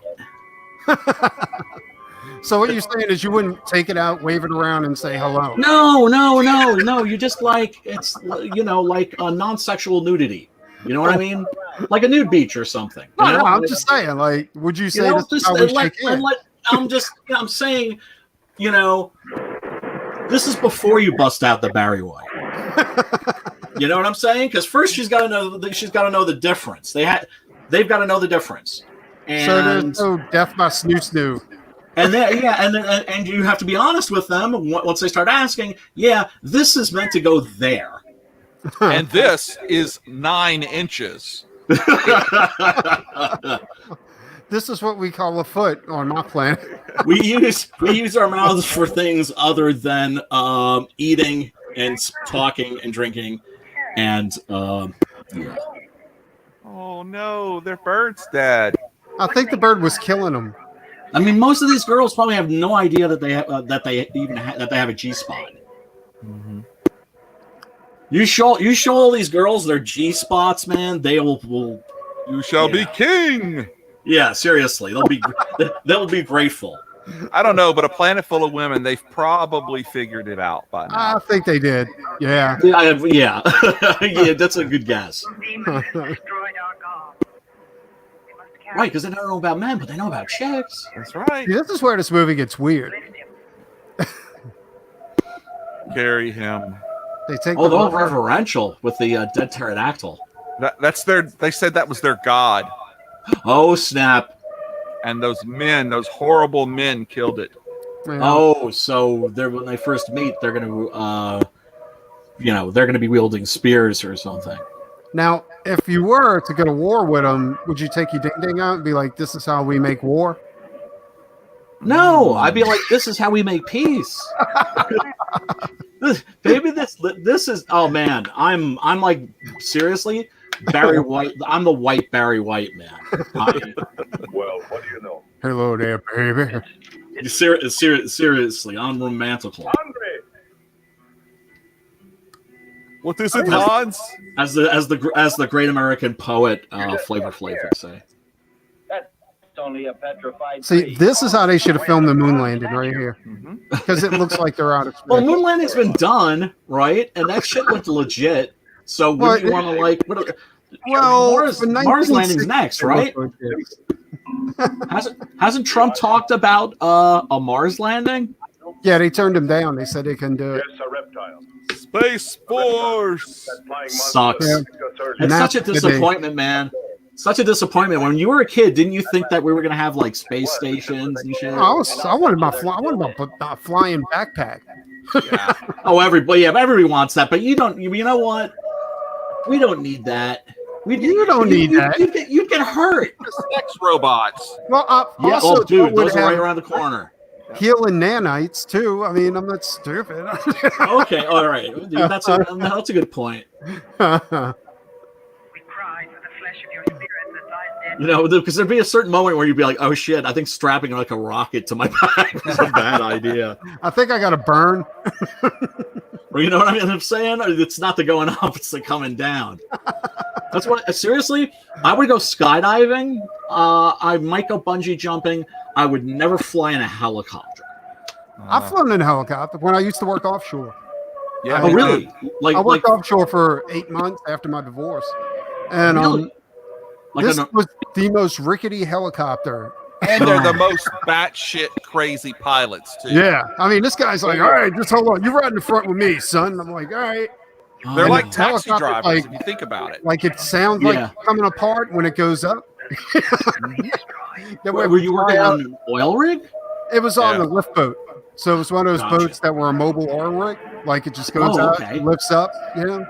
So what you're saying is you wouldn't take it out, wave it around, and say hello. No. You just like it's like a non-sexual nudity. You know what I mean? Like a nude beach or something. No, I'm just saying. Like, would you say this is how we shake hands? I'm saying, you know, this is before you bust out the Barry White. You know what I'm saying? Because first she's got to know the difference. They've got to know the difference. And so there's no death by snoo. And then and you have to be honest with them once they start asking. Yeah, this is meant to go there. And this is 9 inches. This is what we call a foot on my planet. we use our mouths for things other than eating and talking and drinking and yeah. Oh no, their bird's dead. I think the bird was killing them. I mean, most of these girls probably have no idea that they have a G spot. Mm-hmm. You show all these girls their G spots, man. They will. You shall be king. Yeah, seriously, they'll be grateful. I don't know, but a planet full of women, they've probably figured it out by now. I think they did. Yeah. Yeah, that's a good guess. Demons have destroyed our god. We must carry Right, because they don't know about men, but they know about chicks. That's right. See, this is where this movie gets weird. Carry him. They take Oh, they're reverential with the dead pterodactyl. That's their. They said that was their god, Oh, snap. and those horrible men, killed it. Yeah. Oh, so when they first meet, they're going to they're going to be wielding spears or something. Now, if you were to go to war with them, would you take your ding ding out and be like, "This is how we make war"? No, I'd be like, "This is how we make peace." Baby, this is. Oh man, I'm like seriously, Barry White. I'm the white Barry White man. Well, what do you know? Hello there, baby. Seriously, I'm romantical. Hungry! What is it, Hans? As the great American poet Flavor Flav would say. That's only a petrified See, tree. this is how they should have filmed the moon landing right here, because it looks like they're out of space. Well, moon landing's been done, right? And that shit looked legit. So would you want to like? Mars landing's next, right? Hasn't Trump talked about a Mars landing? Yeah, they turned him down. They said they couldn't do it. Yes, a reptile. Space Force. That flying Sucks. monster It's such a disappointment, man. Such a disappointment. When you were a kid, didn't you think that we were gonna have like space stations and shit? I wanted my flying backpack. Yeah. Oh, everybody wants that, but you don't. You know what? We don't need that. You don't need that. You'd get hurt. Sex robots. Well, Yeah, also, dude, those are right around the corner. healing nanites too. I mean, I'm not stupid. Okay, all right. Dude, that's a good point. We cried for the flesh of your spirit that lies dead. Because there'd be a certain moment where you'd be like, "Oh shit, I think strapping like a rocket to my back is a bad idea." I think I got a burn. Or you know what I'm saying? It's not the going up; it's the coming down. That's what. Seriously, I would go skydiving. I might go bungee jumping. I would never fly in a helicopter. I've flown in a helicopter when I used to work offshore. Yeah. Oh, really? I worked offshore for 8 months after my divorce, and Really? this was the most rickety helicopter. And they're the most batshit crazy pilots too. Yeah, I mean, this guy's like, "All right, just hold on, you ride in the front with me, son." I'm like, "All right." They're Oh, like the taxi helicopter, drivers like- if you think about it. Like it sounds like coming apart when it goes up. Then Were you working on an oil rig? It was on Yeah. a lift boat, so it was one of those Gotcha. boats that were a mobile oil rig. Like it just goes out, okay. lifts up, in the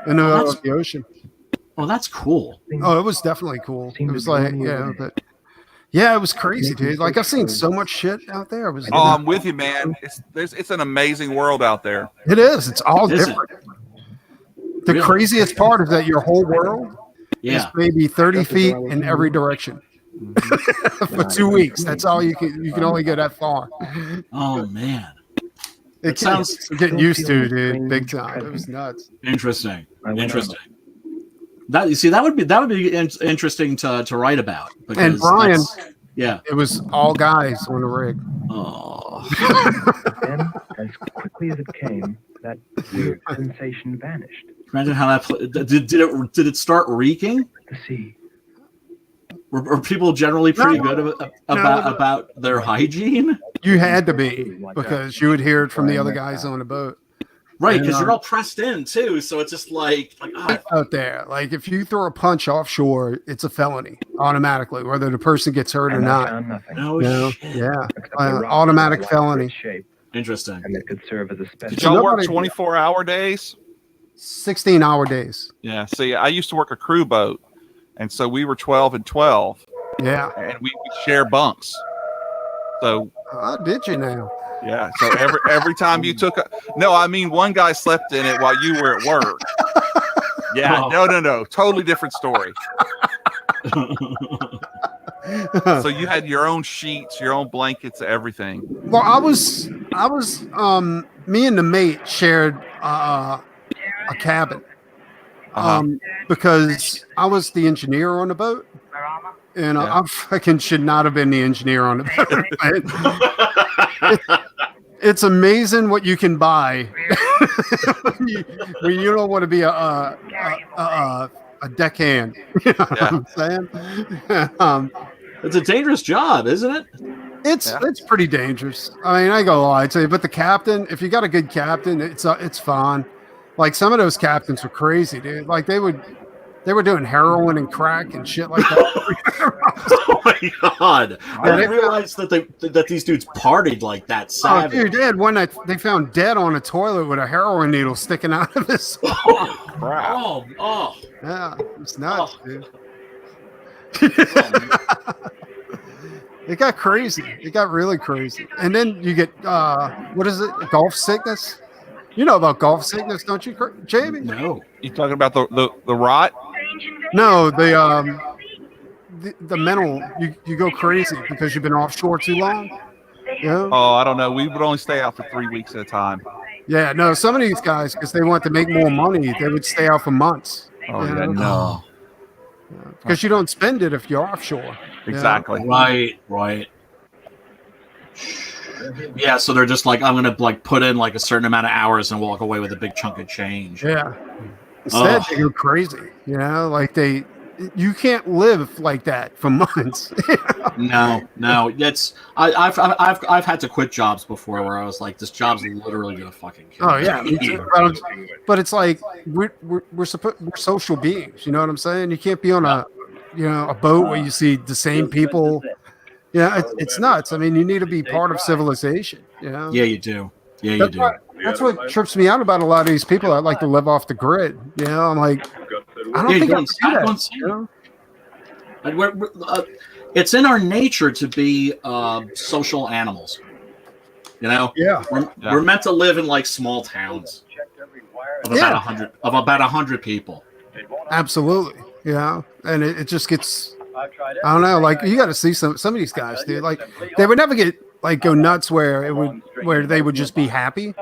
middle that's- of the ocean. Oh, that's cool. Oh, it was definitely cool. It was like, it was crazy, dude. Like I've seen so much shit out there. It was, Oh, I'm with you, man. It's an amazing world out there. it is. It's all Is it? different. The Really? craziest part is that your whole world is Yeah. maybe 30 feet in every direction for 2 weeks. That's all you can only go that far. Oh man, It sounds- sounds getting used to, dude. Big time. It was nuts. interesting. That would be interesting to write about. And Brian, that's- yeah. it was all guys on the rig. Oh. Then, as quickly as it came, that weird sensation vanished. Imagine how that did it start reeking? The sea. Were people generally pretty good about their hygiene? You had to be, because you would hear it from the other guys on the boat. Right, because you're all pressed in too, so it's just like Out there, like if you throw a punch offshore, it's a felony automatically, whether the person gets hurt or And I not. found nothing. no You know? shit. Yeah, except a rock automatic with a felony. shape, Interesting. and that could serve as a Did special. y'all work Nobody- 24-hour days? 16-hour days. Yeah. See, I used to work a crew boat, and so we were 12 and 12, Yeah. and we share bunks. So Did you now? yeah. So every time you took one guy slept in it while you were at work. Yeah. Oh. No. Totally different story. So you had your own sheets, your own blankets, everything. Well, I was me and the mate shared a cabin because I was the engineer on the boat, and Yeah. I fucking should not have been the engineer on the boat. It's amazing what you can buy when you don't want to be a deckhand. You know what I'm saying? It's a dangerous job, isn't it? It's pretty dangerous. I mean, I ain't gonna lie to you, but the captain, if you got a good captain, it's fun. Like some of those captains were crazy, dude. Like they would They were doing heroin and crack and shit like that. Oh my god! I didn't realize that these dudes partied like that. Savage. Oh, dude, they had one that they found dead on a toilet with a heroin needle sticking out of his. Oh. Yeah, it's nuts, dude. Oh, It got crazy. It got really crazy. And then you get what is it? Golf sickness. You know about golf sickness, don't you, Jamie? no. You talking about the rot? No, the mental. You go crazy because you've been offshore too long. Yeah. Oh, I don't know. We would only stay out for 3 weeks at a time. Yeah. No, some of these guys, because they want to make more money, they would stay out for months. Oh, Yeah. yeah, no. Because you don't spend it if you're offshore. Exactly. Right. Yeah, so they're just like, I'm gonna like put in like a certain amount of hours and walk away with a big chunk of change. Yeah. Instead, they go crazy. You know, like you can't live like that for months. No. It's I've had to quit jobs before where I was like, this job's literally gonna fucking kill Oh me. yeah, me too. But it's like we're social beings. You know what I'm saying? You can't be on a boat where you see the same people. Yeah, it's nuts. I mean, you need to be part of civilization. You know? Yeah, you do. Yeah, you do. That's what trips me out about a lot of these people that like to live off the grid. You know, I'm like, I don't think I can do that. You know? It's in our nature to be social animals. You know, we're meant to live in like small towns of about 100 people. Absolutely, yeah, and it just gets. I don't know, like you got to see some of these guys, dude. Like they would never go nuts where they would just be happy.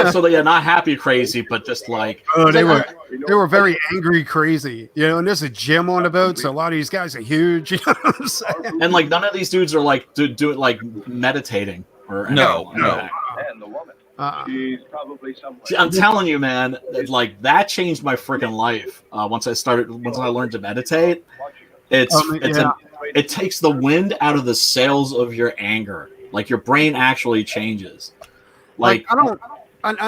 So they're not happy crazy, but just like they were very angry crazy, you know. And there's a gym on the boat, so a lot of these guys are huge. You know what I'm saying? And like none of these dudes are like doing like meditating or no. And the woman. She's probably somewhere. I'm telling you, man, like that changed my freaking life. Once I learned to meditate, it takes the wind out of the sails of your anger. Like your brain actually changes. Like I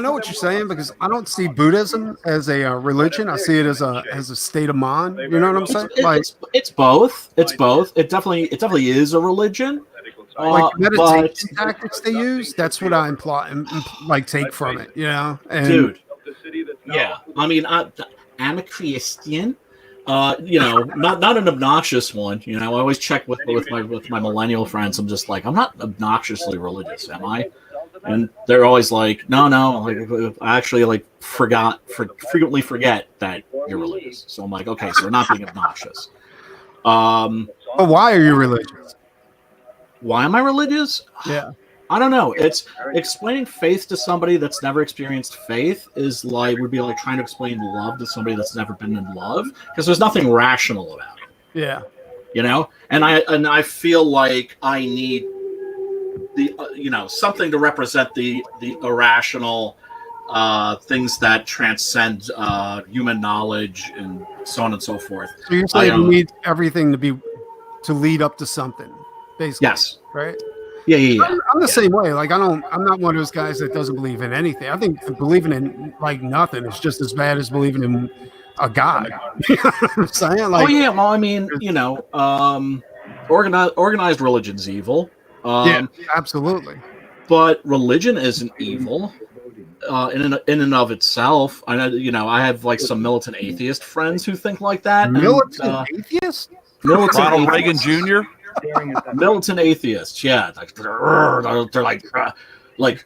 know what you're saying because I don't see Buddhism as a religion. I see it as a state of mind. You know what I'm saying? It's both. It's both. It definitely is a religion. Like meditation tactics they use, that's what I imply, like take from it, you know. And dude, yeah. I mean, I'm a Christian. You know, not an obnoxious one. You know, I always check with my millennial friends. I'm just like, I'm not obnoxiously religious, am I? And they're always like, no. Like, I actually like frequently forget that you're religious. So I'm like, okay, so we're not being obnoxious. But why are you religious? Why am I religious? Yeah. I don't know. It's explaining faith to somebody that's never experienced faith would be like trying to explain love to somebody that's never been in love because there's nothing rational about it. Yeah. You know, and I feel like I need the something to represent the irrational things that transcend human knowledge and so on and so forth. So you're saying you need everything to lead up to something. Basically, yes. Right. Yeah. I'm the same way. Like I'm not one of those guys that doesn't believe in anything. I think believing in like nothing is just as bad as believing in a god. You know what I'm saying? Like, well, I mean, organized religion's evil. Yeah, absolutely. But religion isn't evil in and of itself. I know, I have like some militant atheist friends who think like that. Militant atheist? Ronald Reagan Jr. Militant atheists, yeah. They're like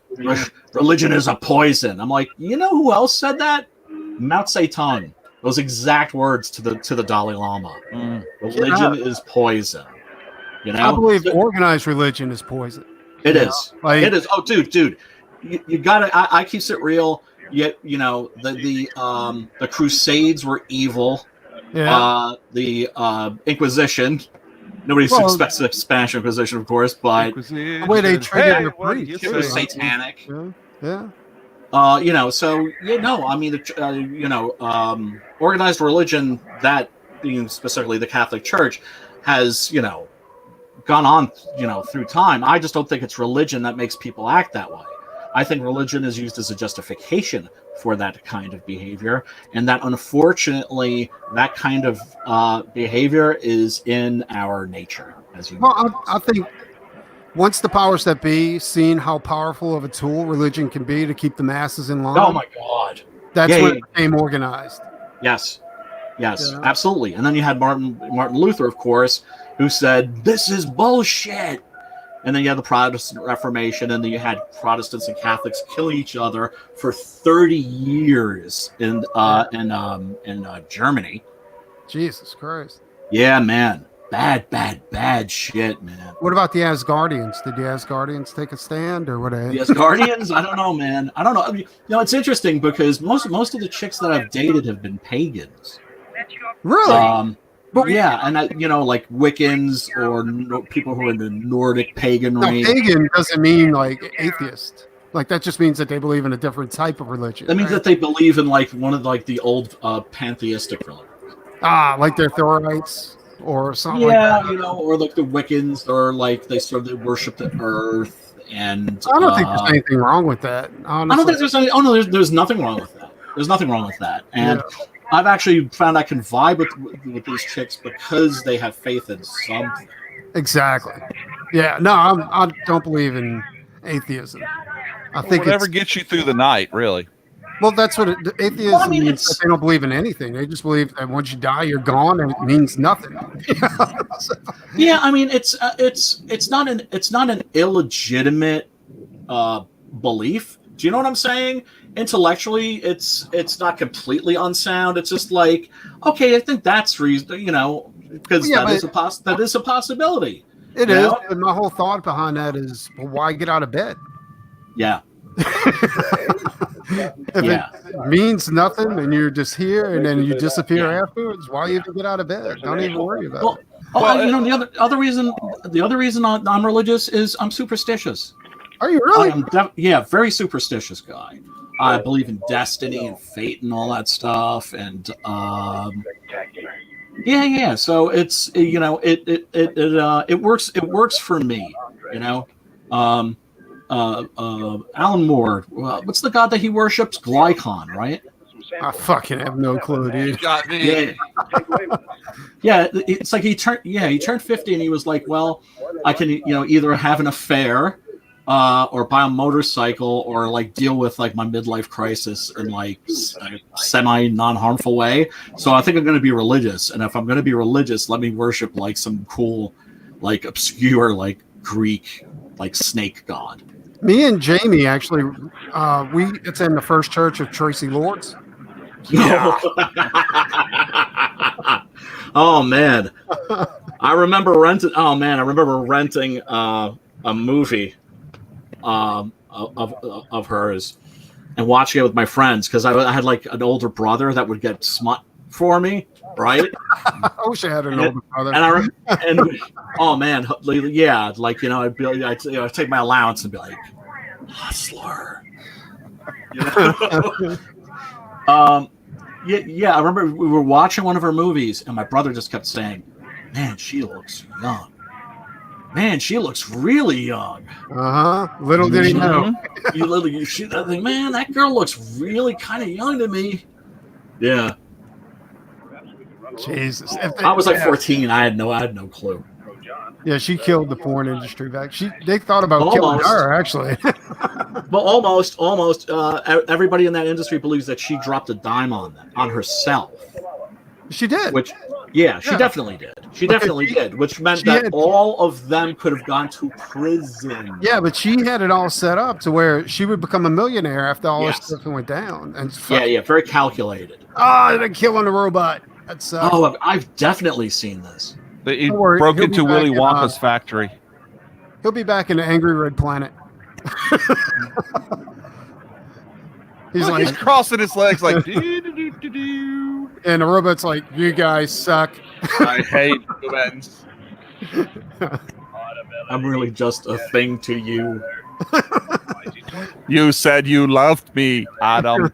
religion is a poison. I'm like, you know who else said that? Mao Zedong. Those exact words to the Dalai Lama. Religion is poison. You know, I believe organized religion is poison. It is. It is. Oh, dude, you gotta. I keeps it real. Yet, the Crusades were evil. Yeah. The Inquisition. Nobody expects the Spanish Inquisition, of course, but the way they treated their priests, it was satanic. Yeah. I mean, organized religion, that being specifically the Catholic Church, has gone on through time. I just don't think it's religion that makes people act that way. I think religion is used as a justification for that kind of behavior, and that unfortunately that kind of behavior is in our nature as humans. Well, I think once the powers that be seen how powerful of a tool religion can be to keep the masses in line. Oh my God! That's when it became organized. Yes, absolutely. And then you had Martin Luther, of course, who said this is bullshit. And then you had the Protestant Reformation, and then you had Protestants and Catholics killing each other for 30 years in Germany. Jesus Christ! Yeah, man, bad shit, man. What about the Asgardians? Did the Asgardians take a stand, or what? The Asgardians? I don't know, man. I don't know. I mean, it's interesting because most of the chicks that I've dated have been pagans. Really? But yeah, and like Wiccans or people who are in the Nordic paganry. No, pagan doesn't mean like atheist. Like that just means that they believe in a different type of religion. That means that they believe in like one of like the old pantheistic religions. Like they're Thorites or something. Yeah, like that. Or like the Wiccans, or like they worship the earth. And I don't think there's anything wrong with that. Honestly. I don't think there's any. Oh no, there's nothing wrong with that. There's nothing wrong with that. And I've actually found I can vibe with these chicks because they have faith in something. Exactly. Yeah. No, I don't believe in atheism. I think whatever gets you through the night, really. Well, that's what atheism means. That they don't believe in anything. They just believe that once you die, you're gone, and it means nothing. Yeah, I mean, it's not an illegitimate belief. Do you know what I'm saying? Intellectually, it's not completely unsound. It's just like, okay, I think that's reason, because that is a possibility. It is. And my whole thought behind that is, well, why get out of bed? Yeah. If it means nothing and you're just here and then you disappear afterwards, why even get out of bed? Don't even worry about it. The other reason I'm religious is I'm superstitious. Are you really? Very superstitious guy. I believe in destiny and fate and all that stuff, and So it's it works for me. Alan Moore. What's the god that he worships? Glykon, right? I fucking have no clue, dude. Got me. Yeah, it's like he turned 50 and he was like, well, I can either have an affair or buy a motorcycle or like deal with like my midlife crisis in like a semi non-harmful way. So I think I'm going to be religious, and if I'm going to be religious, let me worship like some cool, like obscure, like Greek, like snake god. Me and Jamie actually, it's in the First Church of Tracy Lords. Yeah. Oh man, I remember renting a movie of hers and watching it with my friends because I had like an older brother that would get smut for me, right? I wish I had an older brother. Oh man, yeah, like I'd take my allowance and be like, hustler. I remember we were watching one of her movies and my brother just kept saying, man, she looks young. Man, she looks really young. Little did he know. You shoot that thing, man, that girl looks really kind of young to me. Yeah. Jesus. I was like 14. I had no clue. Yeah, she killed the porn industry back. They thought about killing her, actually. Well, almost. Everybody in that industry believes that she dropped a dime on herself. She did. She definitely did. She definitely did, which meant that all of them could have gone to prison. Yeah, but she had it all set up to where she would become a millionaire after all this stuff went down. And very calculated. They're killing the robot. That's I've definitely seen this. He broke into Willy Wonka's factory. He'll be back in the Angry Red Planet. He's crossing his legs like and the robot's like, you guys suck. I hate humans. I'm really just a thing to you. You said you loved me, Adam.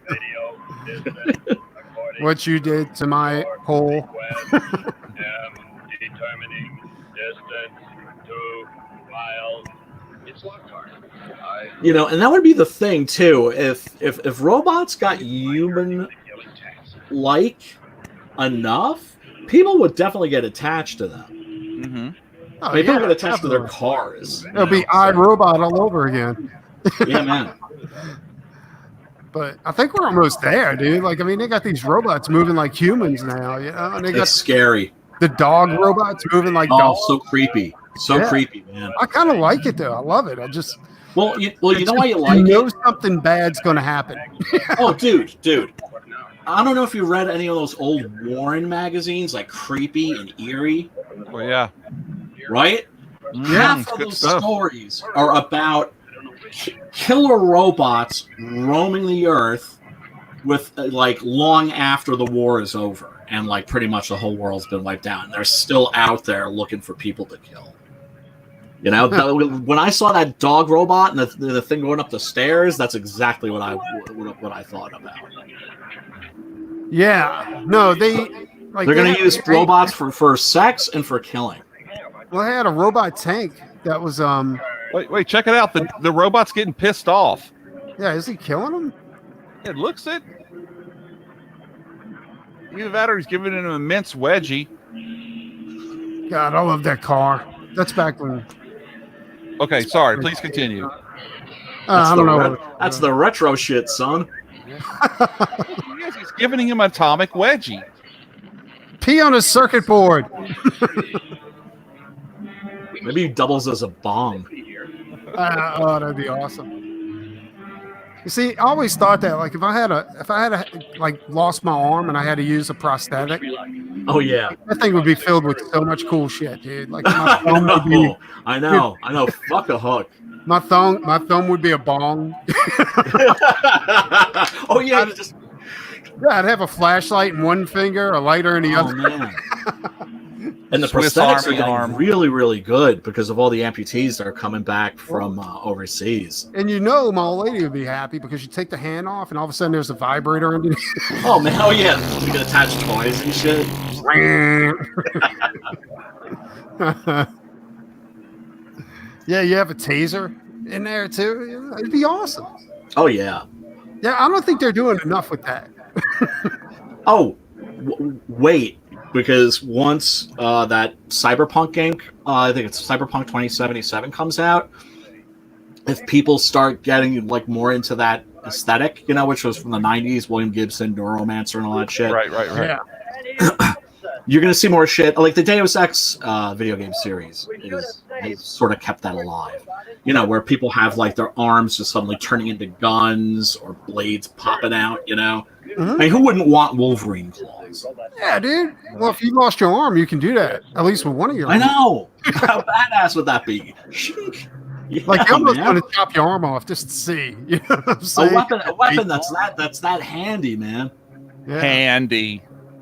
What you did to my hole. Determining distance 2 miles. You know, and that would be the thing too. If robots got human-like enough, people would definitely get attached to them. Mm-hmm. Oh, People yeah, get attached to their definitely. cars. It'll be iRobot all over again. Yeah, man. But I think we're almost there, dude. Like, I mean, they got these robots moving like humans now, you know? And they got It's scary. the dog robots moving like Oh, dogs. so creepy. So Yeah. creepy, man. I kind of like it, though. I love it. I just... Well, you know why you like You know it? something bad's going to happen. Oh, dude. I don't know if you read any of those old Warren magazines, like Creepy and Eerie, Well, yeah. right? Half of good those stuff. stories are about killer robots roaming the earth with like long after the war is over and like pretty much the whole world's been wiped out, and they're still out there looking for people to kill. You know, when I saw that dog robot and the thing going up the stairs, that's exactly what I thought about. Yeah. No, they're They're going to use robots for sex and for killing. Well, they had a robot tank that was Wait, check it out. The robot's getting pissed off. yeah, is he killing them? It looks it. Either that or he's giving it an immense wedgie. God, I love that car. That's back when Okay, sorry. Please continue. I don't know. That's the retro shit, son. Yes, he's giving him an atomic wedgie. Pee on a circuit board. Maybe he doubles as a bomb. Oh, that'd be awesome. You see, I always thought that, like, if I had like lost my arm and I had to use a prosthetic, Oh yeah. that thing would be filled with so much cool shit, dude. Like my thumb would be, I know. Fuck a hook. my thumb would be a bong. Oh yeah. Yeah, I'd have a flashlight in one finger, a lighter in the Oh other. man. And the Swiss prosthetics are Army getting arm. really, really good because of all the amputees that are coming back from overseas. And you know, my old lady would be happy because you take the hand off, and all of a sudden there's a vibrator underneath. Oh man, oh yeah, you can attach toys and shit. Yeah, you have a taser in there too. Yeah, it'd be awesome. Oh yeah. Yeah, I don't think they're doing enough with that. Oh, wait, because once that Cyberpunk game, I think it's Cyberpunk 2077 comes out, if people start getting like more into that aesthetic, you know, which was from the 90s, William Gibson, Neuromancer, and all that shit. Right. Yeah. You're going to see more shit. Like the Deus Ex video game series has sort of kept that alive. You know, where people have like their arms just suddenly turning into guns or blades popping out, you know? Mm-hmm. I mean, who wouldn't want Wolverine claws? Yeah, dude. Well, if you lost your arm, you can do that. At least with one of your I arms. know. How badass would that be? Yeah, Like you almost man. want to chop your arm off just to see. You know what I'm saying? A weapon that's that handy, man. Yeah. Handy.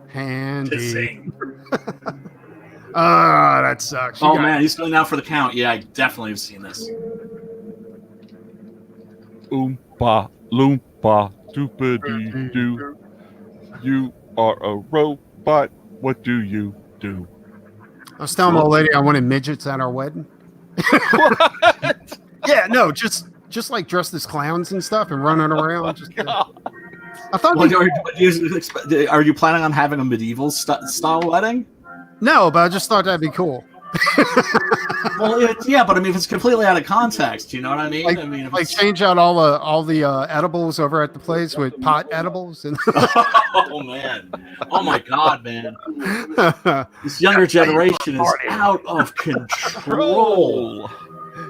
Handy. Ah, that sucks. You Oh got- man, he's going out for the count. Yeah, I definitely have seen this. Oompa loompa doopity doo. You are a robot. What do you do? I was telling my old lady I wanted midgets at our wedding. What? Yeah, no, just like dressed as clowns and stuff and running around. Just, I thought Well, are you planning on having a medieval style wedding? no, but I just thought that'd be cool. Well, yeah, but I mean, if it's completely out of context, you know what I mean? Like, I mean, if like it's- change out all the edibles over at the place with pot edibles and oh man, oh my god, man, this younger generation is out of control.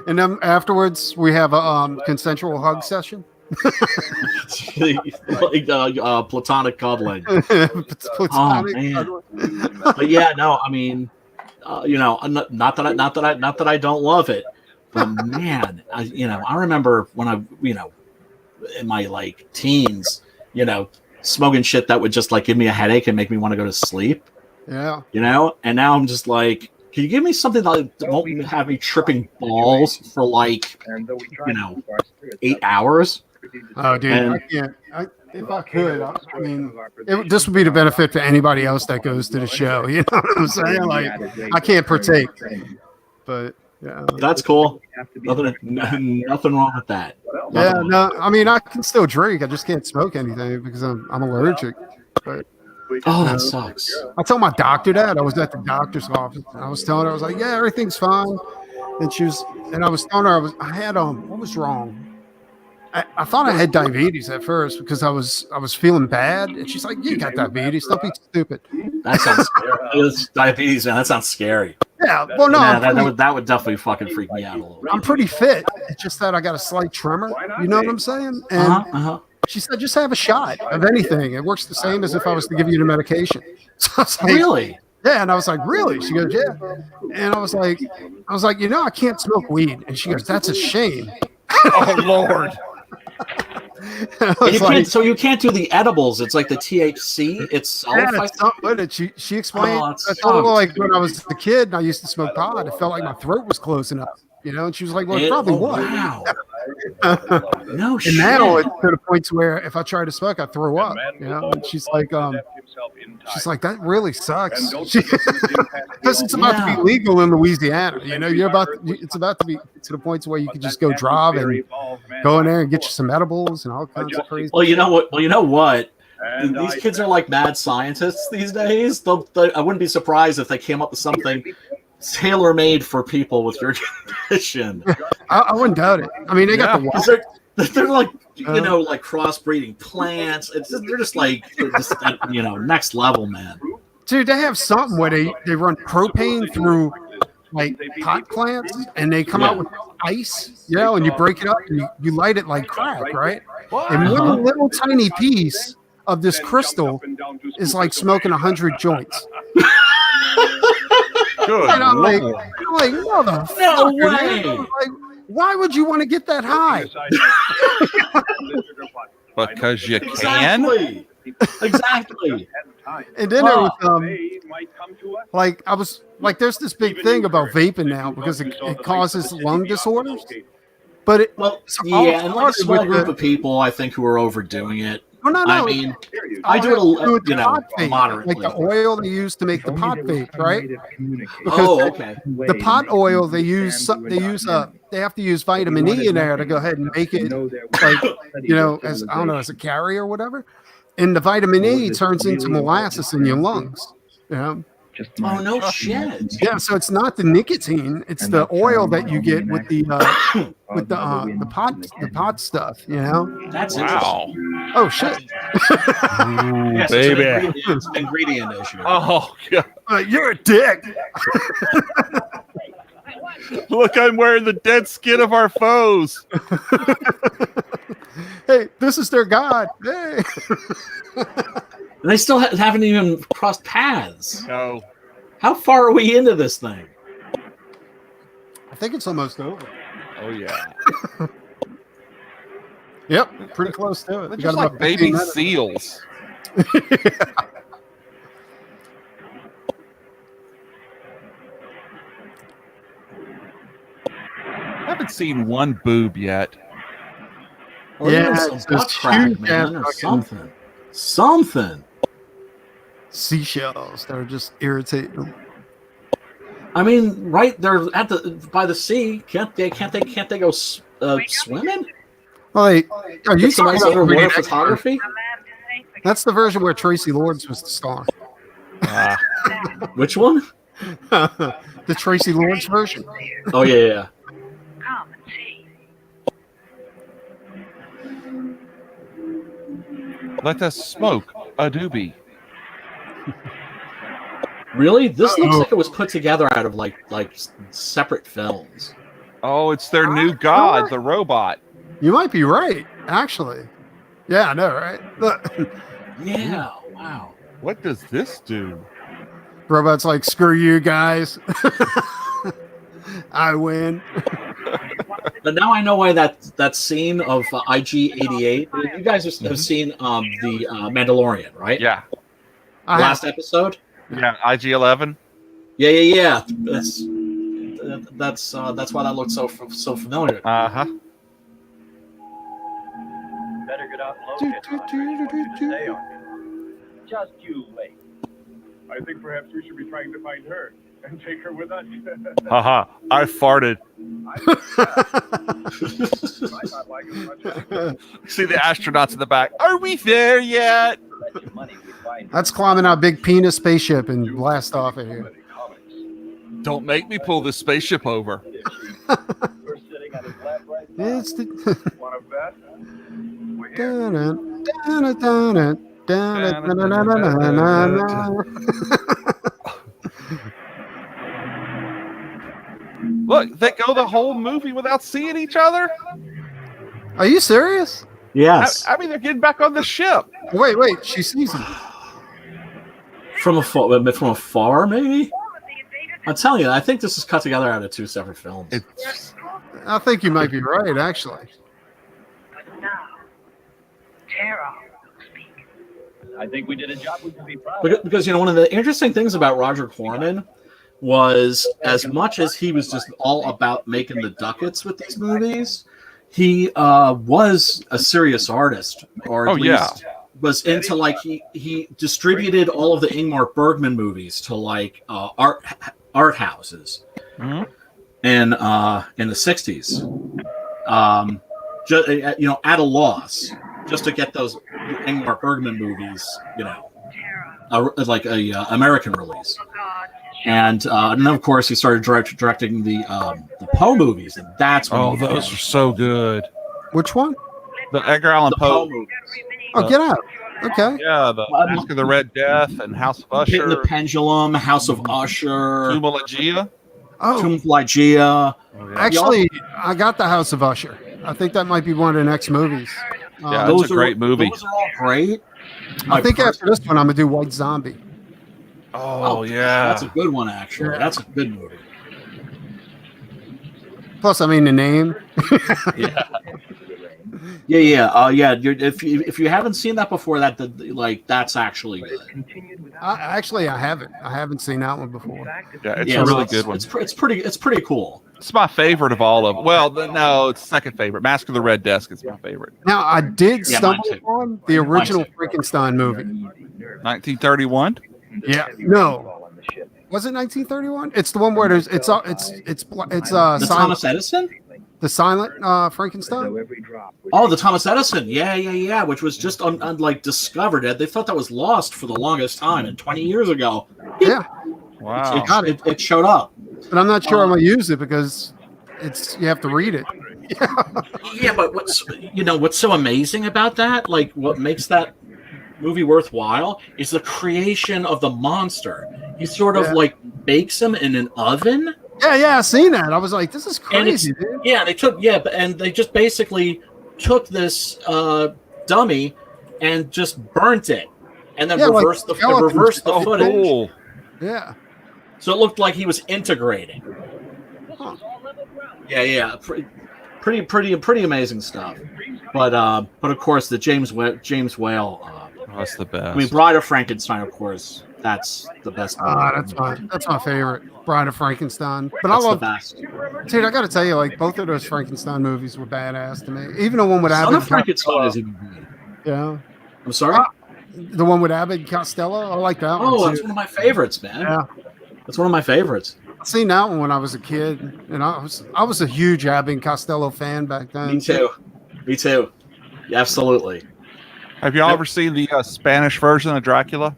and then afterwards we have a consensual hug session. Like platonic cuddling. Platonic man. cuddling. But yeah, no, I mean, you know, not that I don't love it, but man, I remember when I, in my like teens, smoking shit that would just like give me a headache and make me want to go to sleep, Yeah. and now I'm just like, can you give me something that won't have me tripping balls for like, 8 hours? Oh, dude, And- I can't. If I could, I mean, this would be the benefit for anybody else that goes to the show. You know what I'm saying? Like, I can't partake, but Yeah, That's cool. Have to be Nothing wrong with that. yeah. No, I mean I can still drink. I just can't smoke anything because I'm allergic. But Oh, that sucks. I told my doctor that. I was at the doctor's office. And I was telling her, I was like, yeah, everything's fine. And I was telling her I had what was wrong? I thought I had diabetes at first because I was feeling bad. And she's like, you got diabetes. Don't be stupid. That sounds scary. It's diabetes, man. That sounds scary. Yeah. Well, no, Yeah, that would definitely fucking freak me out a little bit. I'm pretty fit. It's just that I got a slight tremor. You know what I'm saying? And she said, just have a shot of anything. It works the same as if I was to give you the medication. So I was like, Really? yeah. And I was like, really? She goes, yeah. And I was like, I can't smoke weed. And she goes, that's a shame. Oh Lord. So you can't do the edibles. It's like the THC itself. Yeah, it's not with it. She explained. I told her, like when I was a kid and I used to smoke pot, it felt like my throat was closing up. And she was like, well, it probably was. Wow. No and shit. now it's to the point where if I try to smoke, I throw up. And she's like, that really sucks. Because it's about to be legal in Louisiana. It's about to be to the point where you can just go drive and go in there and get you some edibles and all kinds of crazy. Well, you know what? These kids are like mad scientists these days. I wouldn't be surprised if they came up with something tailor-made for people with your condition. I wouldn't doubt it. I mean, they got the they're like like crossbreeding plants. They're just next level, man. Dude, they have something where they run propane through like pot plants and they come out with ice, and you break it up and you light it like crack, right? And one little tiny piece of this crystal is like smoking 100 joints. Good. And I'm like, motherfucker. No way. Like, why would you want to get that high? Because you can. Exactly. And then there was like I was like, there's this big thing about vaping now because it causes lung disorders. But and like a small group of people, I think, who are overdoing it. Oh, no. I mean, I do it moderately. Like the oil they use to make the pot vape, right? Okay. The pot oil they have to use vitamin E in there to go ahead and make it like as I don't know, as a carrier or whatever. And the vitamin E turns into molasses in your lungs. Oh no shit! Yeah, so it's not the nicotine; it's the oil that you get with the pot stuff. That's wow. Oh shit! Yes, baby, it's an ingredient issue. Oh god, you're a dick. Look, I'm wearing the dead skin of our foes. Hey, this is their god. Hey. They still haven't even crossed paths. No. How far are we into this thing? I think it's almost over. Oh yeah. Yep, pretty close to it. They're just like baby seals. I haven't seen one boob yet. Well, it's butt crack, man, or something. Seashells that are just irritating. I mean, right? They're by the sea. Can't they go swimming? Well, are you talking about underwater photography? That's the version where Tracy Lords was the star. Which one? The Tracy Lords version. Oh yeah. Come and see. Let us smoke a doobie. Really? This looks like it was put together out of like separate films. Oh, it's their new god, the robot. You might be right, actually. Yeah, I know, right? Yeah, wow. What does this do? Robot's like, screw you guys. I win. But now I know why that scene of IG-88. You guys have seen the Mandalorian, right? Yeah. Last episode. Yeah, IG-11. Yeah. That's why that looks so familiar. Better get out and locate stay on. Just you wait. I think perhaps we should be trying to find her. and take her with us. Haha, I farted. Might not like as much as See the astronauts in the back. Are we there yet? That's climbing our big penis spaceship and blast off of here. Don't make me pull this spaceship over. It's the one of that. We're here. Look, they go the whole movie without seeing each other. Are you serious? Yes. I mean, they're getting back on the ship. Wait, she sees him. From afar, maybe? I'm telling you, I think this is cut together out of two separate films. I think you might be right, actually. But now, Tara will speak. I think we did a job we can be proud of. Because, you know, one of the interesting things about Roger Corman was, as much as he was just all about making the ducats with these movies, he was a serious artist, or at least was into, like, he distributed all of the Ingmar Bergman movies to, like, art houses in the 60s, just, you know, at a loss, just to get those Ingmar Bergman movies, you know, like a American release. And then, of course, he started directing the Poe movies, and that's when those are so good. Which one? The Edgar Allan Poe movies. Oh, Get Out. Okay. Yeah, the Mask of the Red Death and House of Usher. Pit in the Pendulum, House of Usher, Tomb of Ligeia. Tomb of Ligeia. Actually, I got the House of Usher. I think that might be one of the next movies. Yeah, those are great movie. Those are all great. I think after this one, I'm gonna do White Zombie. Oh yeah, that's a good one. Actually, that's a good movie. Plus, I mean the name. yeah. If you haven't seen that before, that's actually good. I haven't. I haven't seen that one before. Yeah, it's a really good one. It's pretty cool. It's my favorite of all of them. Well, no, it's second favorite. Mask of the Red Desk is my favorite. Now, I did stumble upon the original Frankenstein movie. 1931. Yeah, no. Was it 1931? It's the one where there's it's the Thomas Edison. The silent Frankenstein. Oh, the Thomas Edison. Yeah. Which was just like discovered. They thought that was lost for the longest time, and 20 years ago. Yeah. Wow. It showed up. But I'm not sure I'm gonna use it because you have to read it. Yeah, but what's so amazing about that? Like, what makes that movie worthwhile is the creation of the monster. He sort of like bakes him in an oven. Yeah, I seen that. I was like, this is crazy, dude. Yeah, they just basically took this dummy and just burnt it, and then reversed the footage. Cool. Yeah. So it looked like he was integrating. Huh. Yeah. Pretty amazing stuff. But of course the James Whale. That's the best. I mean, Bride of Frankenstein, of course. That's the best. That's my favorite, Bride of Frankenstein. But that's I love the best. Dude, I got to tell you, like both of those Frankenstein movies were badass to me. Even the one with Abbott. Frankenstein is even good. Yeah. I'm sorry. The one with Abbott and Costello. I like that one. Oh, that's one of my favorites, man. Yeah. That's one of my favorites. I seen that one when I was a kid, and I was a huge Abbott and Costello fan back then. Me too. Yeah, absolutely. Have y'all ever seen the Spanish version of Dracula?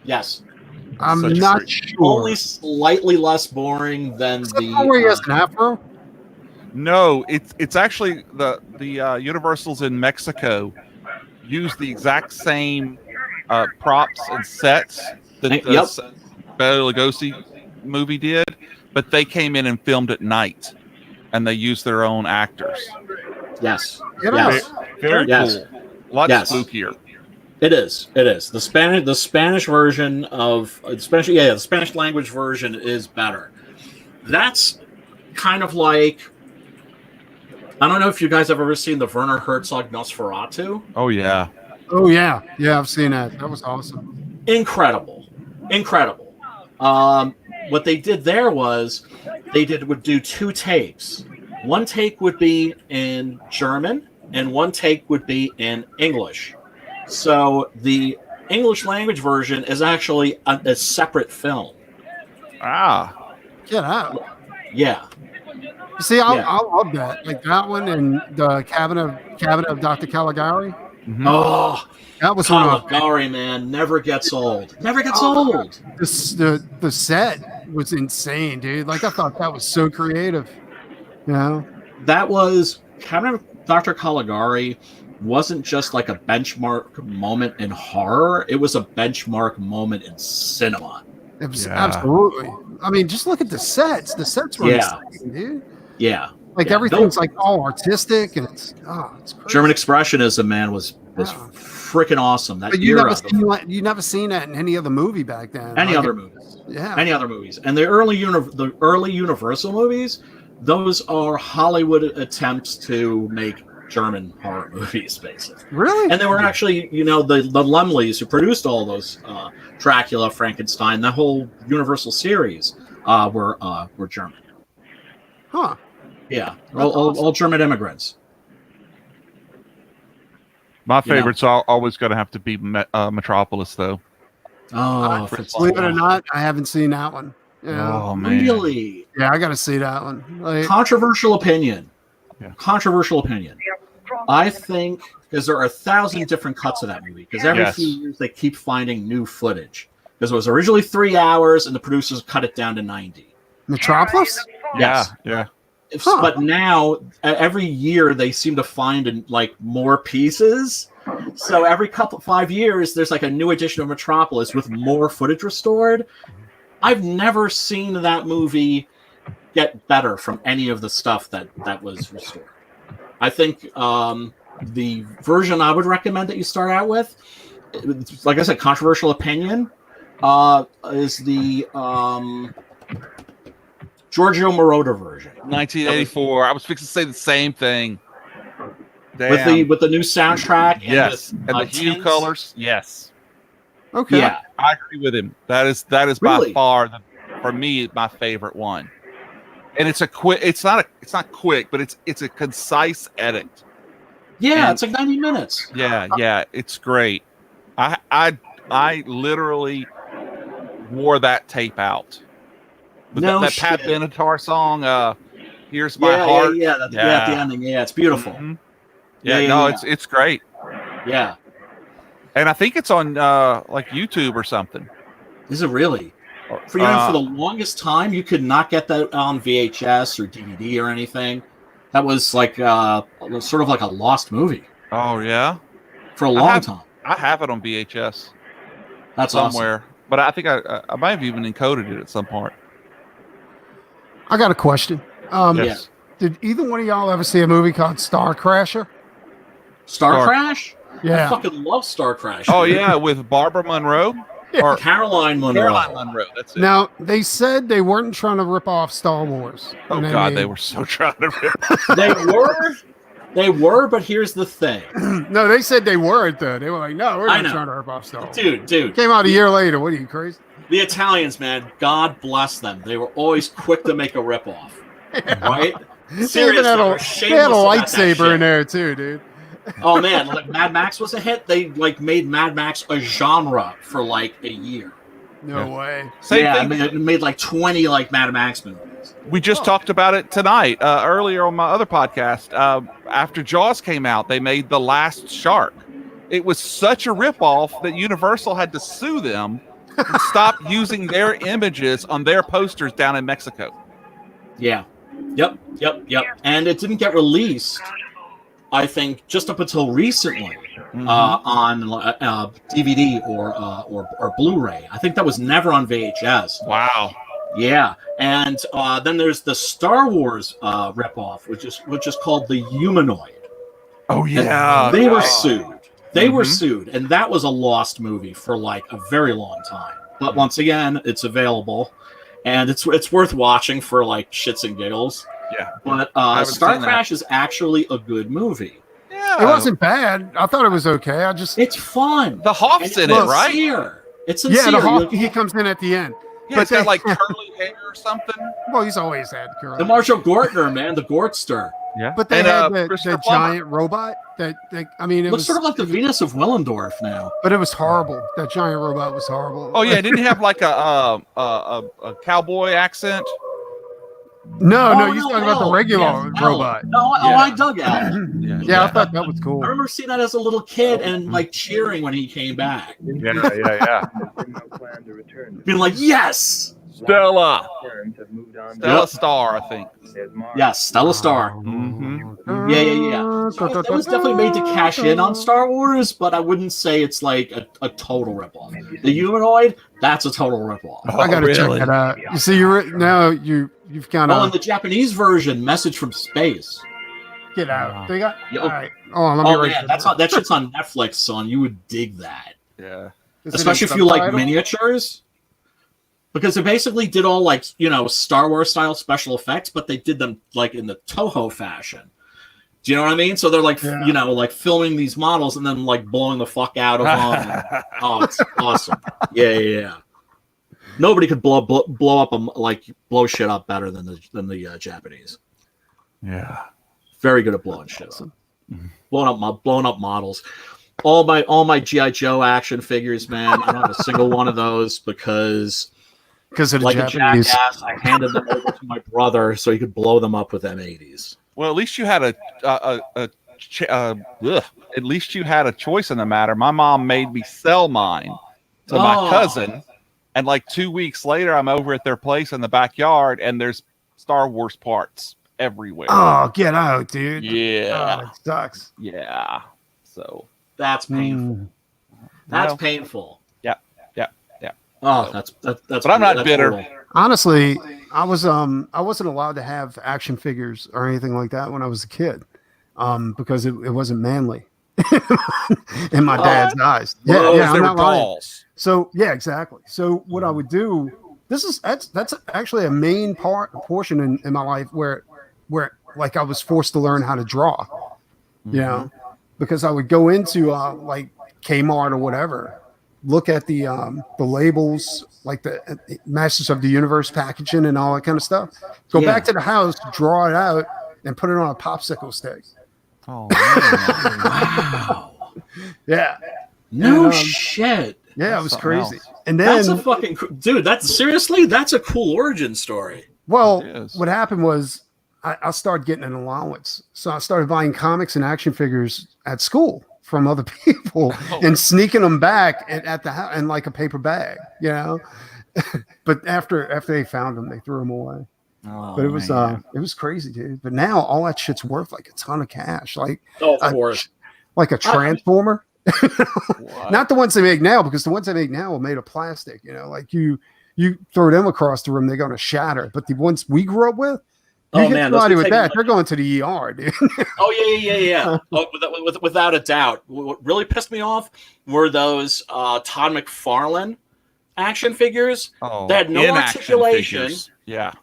Yes. I'm not sure. Only slightly less boring than the one where he has an afro? No, it's actually the Universals in Mexico use the exact same props and sets that the Bela Lugosi movie did, but they came in and filmed at night, and they used their own actors. Yes. Very cool. A lot spookier. It is. The Spanish version of the Spanish language version is better. That's kind of like, I don't know if you guys have ever seen the Werner Herzog Nosferatu. Oh yeah, I've seen that. That was awesome. Incredible. What they did there was would do two takes. One take would be in German, and one take would be in English. So the English language version is actually a separate film. Ah. Get out. Yeah. You see, I love that. Like that one and the cabinet of Dr. Caligari. Mhm. Oh, That was one of Caligari, man, never gets old. Never gets old. the set was insane, dude. Like I thought that was so creative. You know? That was Cabinet of Dr. Caligari wasn't just like a benchmark moment in horror. It was a benchmark moment in cinema. It was Yeah. absolutely. I mean, just look at the sets. The sets were insane, dude. Yeah. Like Yeah. everything's like all artistic and it's crazy. German Expressionism, man, was freaking awesome. That But you era. you never seen that in any other movie back then. Any Like, other movies. Yeah. Any other movies. And the early Universal movies, those are Hollywood attempts to make German horror movies, basically. Really? And they were actually, the Laemmles who produced all those Dracula, Frankenstein, the whole Universal series were German. Huh. Yeah, all German immigrants. My favorite's always going to have to be Metropolis, though. Oh, Believe it or not, I haven't seen that one. Yeah. Oh, man. really? Yeah, I got to see that one. Like, Controversial opinion. Yeah. Controversial opinion. I think because there are 1,000 different cuts of that movie. Because every few years they keep finding new footage. Because it was originally 3 hours, and the producers cut it down to 90. Metropolis? Yes. Yeah. But now every year they seem to find like more pieces. So every 5 years there's like a new edition of Metropolis with more footage restored. I've never seen that movie get better from any of the stuff that was restored. I think the version I would recommend that you start out with, like I said, controversial opinion, is the Giorgio Moroder version. 1984. I was fixing to say the same thing. Damn. With the new soundtrack. Yes. And And the hue tints. colors. Yes. Okay. Yeah. I agree with him. That is Really? by far for me my favorite one. And it's not quick, but it's a concise edit. Yeah, And- it's like 90 minutes. Yeah, it's great. I literally wore that tape out. But No that Pat shit. Benatar song, "Here's My Heart." Yeah, at the ending. Yeah, it's beautiful. Mhm. Yeah. It's great. Yeah. And I think it's on like YouTube or something. Is it really? For the longest time, you could not get that on VHS or DVD or anything. That was like sort of like a lost movie Oh yeah, for a long time. I have it on VHS That's somewhere, but I think I might have even encoded it at some point. I got a question. Yes. Did either one of y'all ever see a movie called Star Crasher? awesome. Star Crash? I Yeah. fucking love Star Crash. Oh yeah, with Barbara Monroe or Caroline Monroe. Caroline Monroe. That's it. Now, they said they weren't trying to rip off Star Wars. Oh when God, made- they were so trying to rip. They were, but here's the thing. No, they said they weren't, though. They were like, no, we're I not know. trying to rip off Star Wars. Dude. Came out a year later. What are you, crazy? The Italians, man, God bless them. They were always quick to make a ripoff. Right? They Seriously, even had they were a shameless about that lightsaber shit. in there, too, dude. Oh man, like Mad Max was a hit. They like made Mad Max a genre for like a year. No way. Same yeah, thing. it made like 20 like Mad Max movies. We just talked about it tonight, earlier on my other podcast. After Jaws came out, they made The Last Shark. It was such a ripoff that Universal had to sue them and stop using their images on their posters down in Mexico. Yeah. Yep. And it didn't get released, I think, just up until recently on DVD or Blu-ray. I think that was never on VHS. Wow. Yeah, and then there's the Star Wars ripoff, which is called The Humanoid. Oh And yeah. they were sued. They were sued, and that was a lost movie for like a very long time. But once again, it's available, and it's worth watching for like shits and giggles. Yeah. But haven't Star seen that. Crash is actually a good movie. Yeah. It wasn't bad. I thought it was okay. I just It's fun. The Hoff's And in it, right? sincere. It's sincere. yeah, the Hawk, he comes in at the end. Yeah, it's got like curly hair or something. Well, he's always had curly. The Marshall Gortner, man, the Gortster. Yeah, But they had the Christopher Plummer. giant robot that I mean, it Looks was sort of like the Venus of Willendorf now. but it was horrible. That giant robot was horrible. Oh yeah, didn't he have like a cowboy accent? No, Oh, you're no, talking about the L. regular Yes, L. robot. No, Yeah. I dug Al. Yeah, I thought that was cool. I remember seeing that as a little kid and like cheering when he came back, Yeah. There's been no plan to return. being like, "Yes, Stella. Firms have moved on. Stella Star, I think. There's Mars. yes, Stella Star." Mm-hmm. Yeah. So that was definitely made to cash in on Star Wars, but I wouldn't say it's like a total ripoff. The humanoid, that's a total ripoff. I gotta check that out. You see, you've kind Oh, and of the Japanese version, Message from Space. get out. They got Yeah. all right. Oh, let me Oh write man, that shit's on Netflix, son. You would dig that, Yeah. Is it especially in if you like subtitle? miniatures. Because they basically did all like Star Wars style special effects, but they did them like in the Toho fashion. Do you know what I mean? So they're like Yeah. like filming these models and then like blowing the fuck out of them. Oh, it's awesome. Yeah. Nobody could blow up blow shit up better than the Japanese. Yeah. Very good at blowing shit up. Blowing up models. All my G.I. Joe action figures, man. I don't have a single one of those because of the like a Japanese. jackass, I handed them over to my brother so he could blow them up with M80s. Well, at least you had at least you had a choice in the matter. My mom made me sell mine to my cousin, and like 2 weeks later, I'm over at their place in the backyard, and there's Star Wars parts everywhere. Oh, get out, dude. Yeah, Oh, it sucks. yeah. So That's painful. That's Well, painful. yeah. Oh, that's. But I'm not that's bitter. brutal. Honestly, I wasn't allowed to have action figures or anything like that when I was a kid, because it wasn't manly in my dad's eyes. Well, Yeah, they I'm were not lying. dolls. So yeah, exactly. So what I would do, that's actually a main portion in my life where like I was forced to learn how to draw, you know, because I would go into like Kmart or whatever, look at the labels, like the Masters of the Universe packaging and all that kind of stuff. Go back to the house, draw it out, and put it on a popsicle stick. Oh, man. Wow. Yeah. No And, shit. Yeah, it was something crazy. else. And That's then, a fucking dude. That's a cool origin story. well, It is. what happened was I started getting an allowance. So I started buying comics and action figures at school from other people and sneaking them back at the house in like a paper bag, you know. But after they found them, they threw them away. Oh, But it was man. it was crazy, dude. But now all that shit's worth like a ton of cash, like Oh, of a- course. like a transformer. What? Not the ones they make now, because the ones they make now are made of plastic. You know, like you throw them across the room, they're going to shatter. But the ones we grew up with, you Oh, hit man, those somebody could with take that, like- they're going to the ER, dude. Oh yeah. Oh, without a doubt. What really pissed me off were those Todd McFarlane action figures. Oh, They had no in-action articulation. figures. Yeah.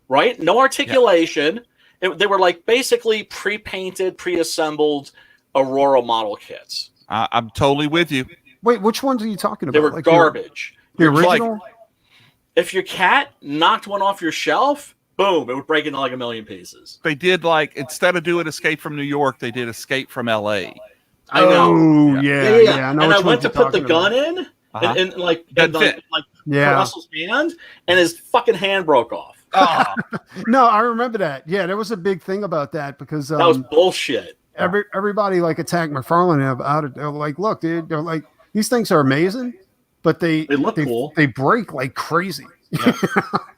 Right? No articulation. They were like basically pre-painted, pre-assembled Aurora model kits. I'm totally with you. Wait, which ones are you talking about? They were Like garbage. The Like- original? If your cat knocked one off your shelf, boom, it would break into like a million pieces. They did like, instead of doing Escape from New York, they did Escape from LA. I know. Oh, yeah. I know And I which went ones to you're put the talking gun about. in, Uh-huh. and like, Doesn't and, fit. like Yeah. Russell's hand, and his fucking hand broke off. Oh, No, I remember that. Yeah, there was a big thing about that because That was bullshit. everybody like attacked McFarlane about it. They're like, look, dude, they're like, these things are amazing, but they look cool. They break like crazy.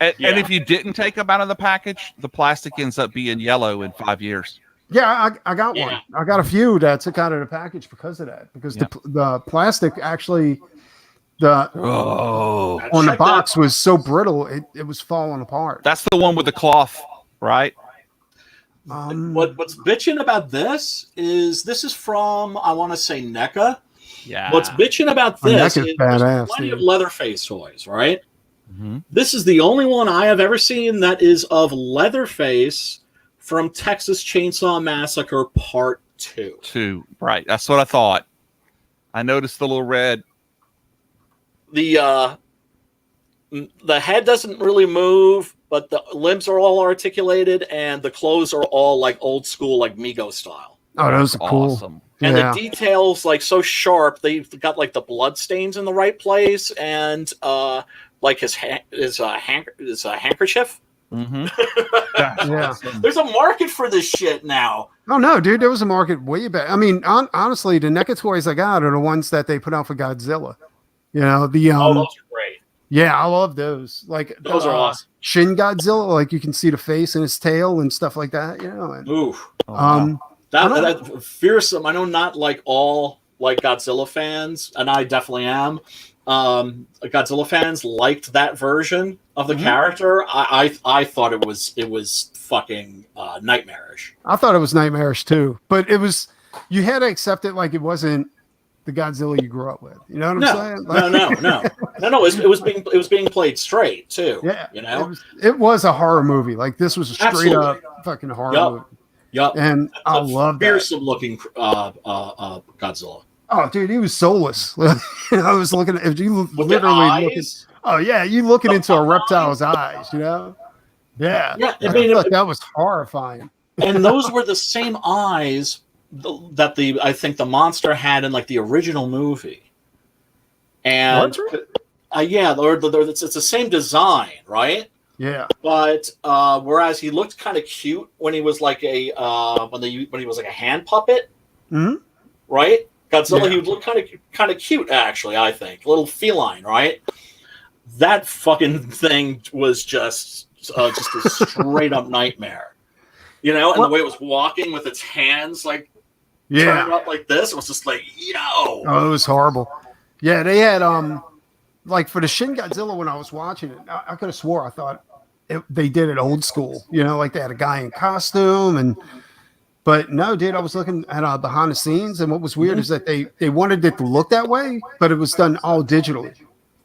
and Yeah. if you didn't take them out of the package, the plastic ends up being yellow in 5 years. Yeah, I got one. Yeah. I got a few that took out of the package because of that. Because the plastic actually Oh, on the Check box was so brittle it was falling apart. that's the one with the cloth, right? What's bitching about this is from, I want to say, NECA. Yeah. What's bitching about Oh, this NECA's is badass, there's plenty dude. of Leatherface toys, right? Mhm. This is the only one I have ever seen that is of Leatherface from Texas Chainsaw Massacre Part 2. 2, right? That's what I thought. I noticed the little red. The the head doesn't really move, but the limbs are all articulated, and the clothes are all like old school, like Mego style. Oh, those are cool. Awesome. And Yeah. the details like so sharp. They've got like the blood stains in the right place, and like his handkerchief. Mm-hmm. Yeah. There's a market for this shit now. Oh no, dude, there was a market way back. I mean, honestly, the NECA toys I got are the ones that they put out for Godzilla. You know, the Oh, those are great. yeah, I love those. Like Those are awesome. Shin Godzilla, like you can see the face and his tail and stuff like that. You know, and, Ooh, that fearsome. I know not like all like Godzilla fans, and I definitely am. Godzilla fans liked that version of the character. I thought it was fucking nightmarish. I thought it was nightmarish too, but it was. You had to accept it like it wasn't the Godzilla you grew up with. You know what I'm saying? Like, No. It was being played straight too. Yeah, you know, it was a horror movie. Like this was a straight up fucking horror movie. Yup. And I love that. Fearsome looking Godzilla. Oh, dude, he was soulless. I was looking at you With literally the looking. eyes? Oh yeah, you looking into a reptile's eyes. You know? Yeah. Yeah, I thought that was horrifying. And those were the same eyes that I think the monster had in like the original movie. And yeah, it's the same design, right? Yeah. But whereas he looked kind of cute when he was like when he was like a hand puppet, right? Godzilla, he would look kind of cute actually. I think a little feline, right? That fucking thing was just a straight up nightmare, you know. And the way it was walking with its hands like turned up like this, it was just like yo. Oh, it was horrible. Yeah, they had like for the Shin Godzilla when I was watching it, I could have swore I thought they did it old school. You know, like they had a guy in costume but no, dude, I was looking at behind the scenes, and what was weird is that they wanted it to look that way, but it was done all digitally.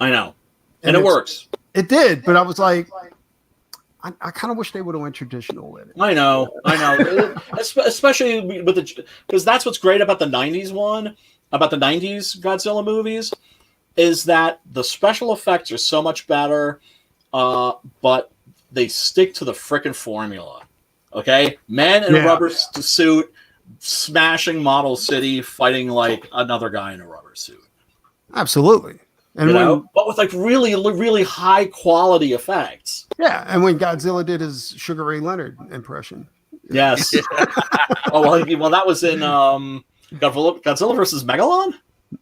I know, and it works. It did, but I was like, I kind of wish they would have went traditional with it. I know, especially with because that's what's great about the '90s Godzilla movies, is that the special effects are so much better, but they stick to the frickin' formula. Okay, man in a rubber suit, smashing Model City, fighting like another guy in a rubber suit. Absolutely, and but with like really, really high quality effects. Yeah, and when Godzilla did his Sugar Ray Leonard impression. Yes. well, that was in Godzilla versus Megalon.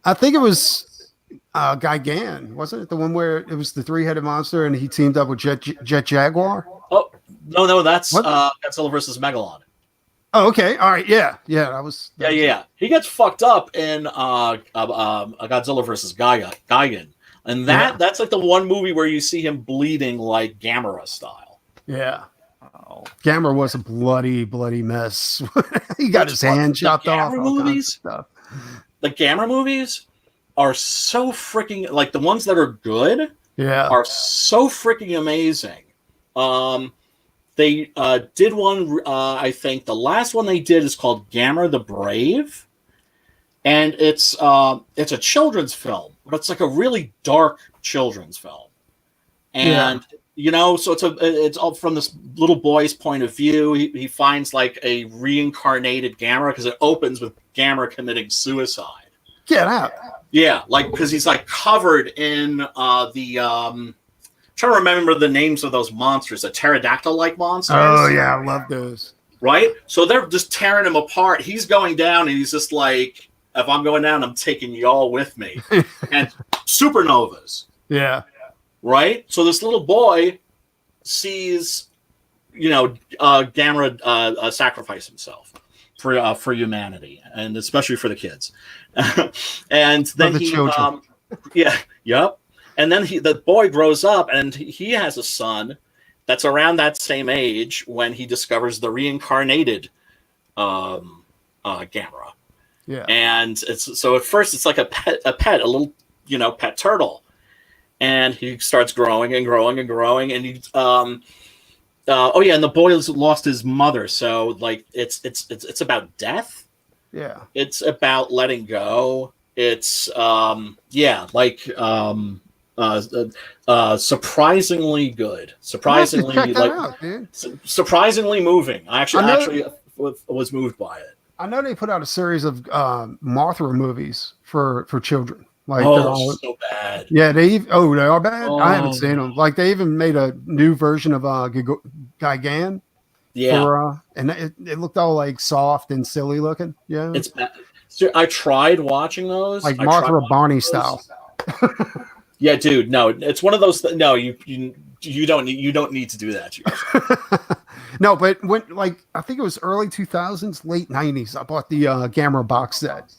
I think it was Gigan, wasn't it? The one where it was the three-headed monster and he teamed up with Jet Jaguar. Oh no, that's Godzilla versus Megalon. Oh, okay, all right, yeah. That was He gets fucked up in Godzilla versus Gigan, and that's like the one movie where you see him bleeding like Gamera style. Yeah. Oh. Gamera was a bloody mess. He got his hand chopped off. The Gamera movies are so freaking like the ones that are good. Yeah, are so freaking amazing. They did one. I think the last one they did is called Gamera the Brave, and it's a children's film, but it's like a really dark children's film, and so it's all from this little boy's point of view. He finds like a reincarnated Gamera because it opens with Gamera committing suicide. Get out! Yeah, like because he's like covered in trying to remember the names of those monsters, the pterodactyl-like monsters. Oh yeah, I love those. Right? So they're just tearing him apart. He's going down, and he's just like, if I'm going down, I'm taking y'all with me. And supernovas. Yeah. Right? So this little boy sees, Gamera sacrifice himself for humanity, and especially for the kids. And then And then the boy grows up, and he has a son that's around that same age when he discovers the reincarnated Gamera. Yeah. And so at first it's like a pet, a little pet turtle, and he starts growing and growing and growing, and he and the boy has lost his mother, so like it's about death. Yeah. It's about letting go. It's Surprisingly good. Surprisingly, check that like out, dude. surprisingly moving. I actually was moved by it. I know they put out a series of Mothra movies for children. Like so bad. Yeah, they are bad. I haven't Oh. seen them. Like they even made a new version of Gigan. Yeah, And it looked all like soft and silly looking. Yeah, it's bad. So I tried watching those, like Martha Barney style. Yeah, dude. No, it's one of those. No, you don't need to do that. No, but when I think it was early 2000s, late 90s, I bought the Gamera box set,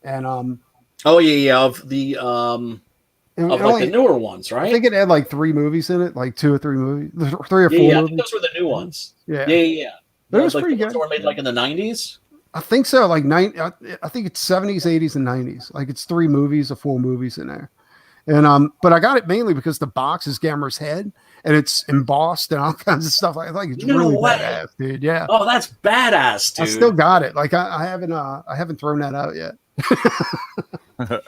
and Oh yeah, of the the newer ones, right? I think it had like 3 movies in it, like 2 or 3 movies, 3 or 4 Yeah, I movies. think those were the new ones. Yeah. But It was like pretty the ones good. that were made like in the 90s. I think so. Like I think it's 70s, 80s, and 90s. Like it's 3 movies or 4 movies in there. And but I got it mainly because the box is Gamera's head and it's embossed and all kinds of stuff. Like it's really badass, dude. Yeah. Oh, that's badass, dude. I still got it. Like I haven't thrown that out yet.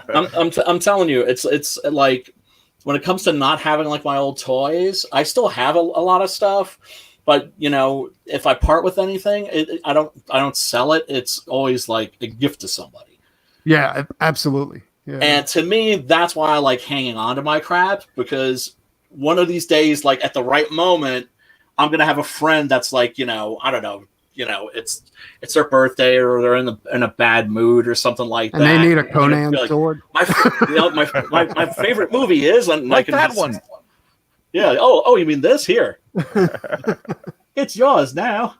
I'm telling you, it's like when it comes to not having like my old toys, I still have a lot of stuff, but if I part with anything, I don't sell it. It's always like a gift to somebody. Yeah, absolutely. Yeah. And to me, that's why I like hanging on to my crap, because one of these days, like at the right moment, I'm gonna have a friend that's like, I don't know, it's their birthday or they're in a bad mood or something like that. And they need a Conan sword. My favorite movie is like that one. Yeah. Oh, you mean this here? It's yours now.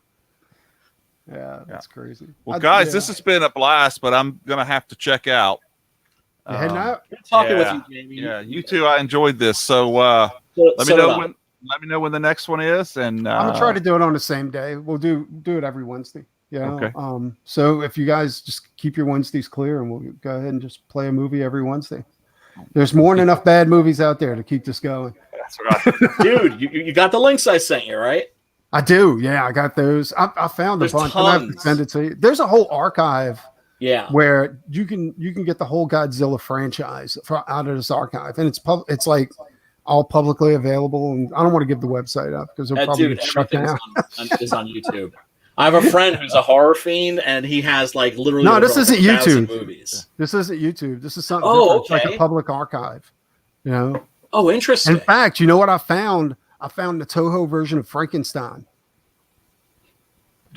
Yeah, that's crazy. Well, guys, this has been a blast, but I'm gonna have to check out. You heading out? Good talking with you, Jamie. Yeah, you too. I enjoyed this. So let me know when the next one is, and I'm gonna try to do it on the same day. We'll do it every Wednesday. Yeah. Okay. So if you guys just keep your Wednesdays clear, and we'll go ahead and just play a movie every Wednesday. There's more than enough bad movies out there to keep this going. That's right, dude. You got the links I sent you, right? I do. Yeah, I got those. I found a bunch. I have to send it to you. There's a whole archive. Yeah, where you can get the whole Godzilla franchise out of this archive, and it's like all publicly available. And I don't want to give the website up because they'll probably get shut down. Is on YouTube. I have a friend who's a horror fiend, and he has like literally. No, this isn't YouTube. Movies. This isn't YouTube. This is something different. It's like a public archive. Oh, interesting. In fact, you know what I found? I found the Toho version of Frankenstein.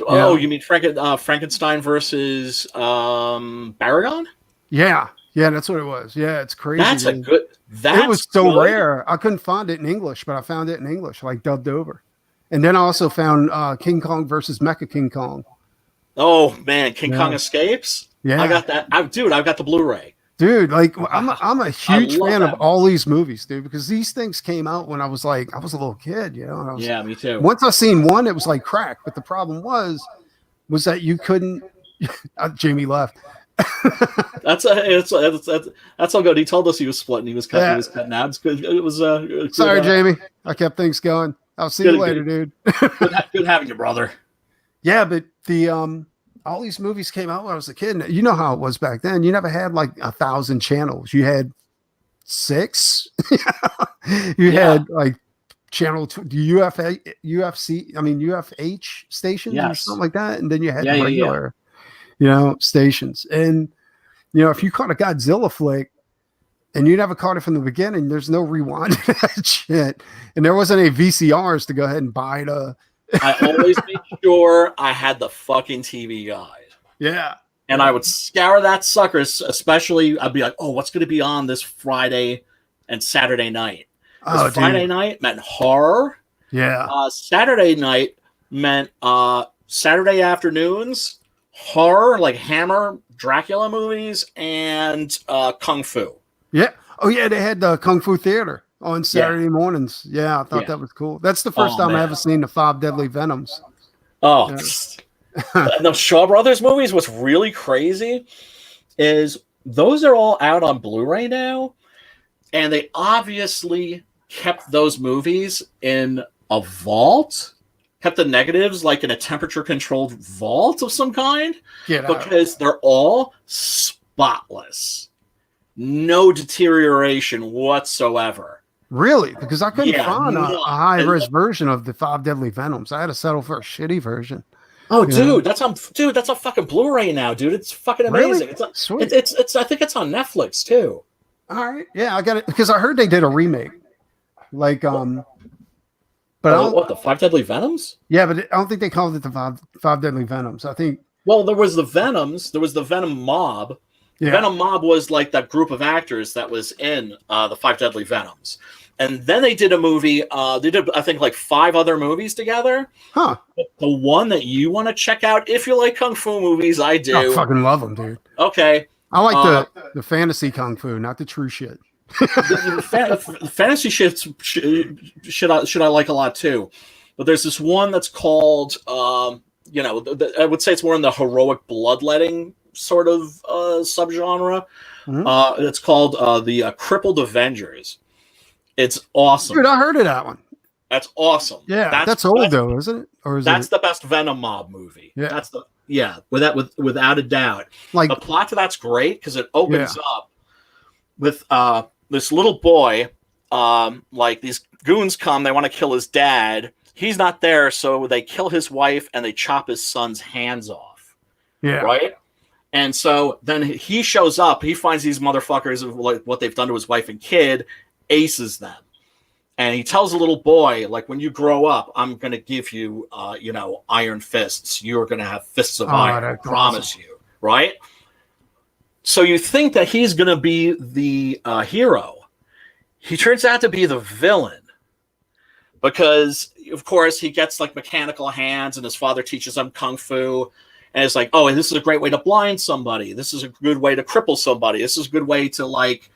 Oh, you mean Frankenstein versus Baragon? Yeah, that's what it was. Yeah, it's crazy. It was so rare. I couldn't find it in English, but I found it in English, like dubbed over. And then I also found King Kong versus Mecha King Kong. Oh man, King Kong Escapes. Yeah, I got that. I've got the Blu-ray. Dude, like I'm a huge fan of all these movies, dude, because these things came out when I was a little kid, Yeah, me too. Once I seen one, it was like crack, but the problem was that you couldn't. Jamie left. That's all good. He told us he was splitting. He was cutting. He was cutting out. It's good. It was. Sorry, Jamie. I kept things going. I'll see you later, dude. Good having you, brother. Yeah, but the all these movies came out when I was a kid. You know how it was back then. You never had like 1,000 channels. You had 6. You had like channel UFC. I mean UFH stations or something like that, and then you had regular, stations. And if you caught a Godzilla flick and you never caught it from the beginning, there's no rewinding that shit, and there wasn't any VCRs to go ahead and buy to. I always made sure I had the fucking TV guide. Yeah. And I would scour that sucker, especially I'd be like, oh, what's going to be on this Friday and Saturday night? Friday night meant horror. Yeah. Saturday night meant Saturday afternoons, horror, like Hammer, Dracula movies, and Kung Fu. Yeah. Oh, yeah, they had the Kung Fu Theater on Saturday mornings. Yeah, I thought that was cool. That's the first time I ever seen the 5 Deadly Venoms. Oh, and the Shaw Brothers movies, what's really crazy is those are all out on Blu-ray now, and they obviously kept those movies in a vault, kept the negatives like in a temperature-controlled vault of some kind, because they're all spotless. no deterioration whatsoever. Really? Because I couldn't find a no. high-res version of the 5 Deadly Venoms. I had to settle for a shitty version. Oh, You dude, know? that's on fucking Blu-ray now, dude. It's fucking amazing. Really? It's Sweet. it's I think it's on Netflix too. All right. Yeah, I got it because I heard they did a remake. Like but What, the 5 Deadly Venoms? yeah, but I don't think they called it the five Deadly Venoms. I think Well, there was the Venoms. There was the Venom Mob. The yeah. Venom Mob was like that group of actors that was in the 5 Deadly Venoms. And then they did a movie. They did, I think, like 5 other movies together. Huh. The one that you want to check out, if you like kung fu movies, I do. I fucking love them, dude. Okay. I like the fantasy kung fu, not the true shit. The fantasy shit I like a lot too. But there's this one that's called, I would say it's more in the heroic bloodletting sort of subgenre. Mm-hmm. It's called the Crippled Avengers. It's awesome. Dude, I heard of that one. That's awesome. Yeah, that's old though, isn't it? Or is that's it? the best Venom Mob movie. Yeah. That's without a doubt. Like The plot to that's great because it opens up with this little boy. Like these goons come, they want to kill his dad. He's not there, so they kill his wife and they chop his son's hands off. yeah. Right? And so then he shows up. He finds these motherfuckers of like what they've done to his wife and kid, aces them. And he tells the little boy, like, when you grow up, I'm going to give you, iron fists. You're going to have fists of iron. I promise you. Right? So you think that he's going to be the hero. He turns out to be the villain. Because, of course, he gets, like, mechanical hands, and his father teaches him kung fu. And it's like, oh, and this is a great way to blind somebody. This is a good way to cripple somebody. This is a good way to, like,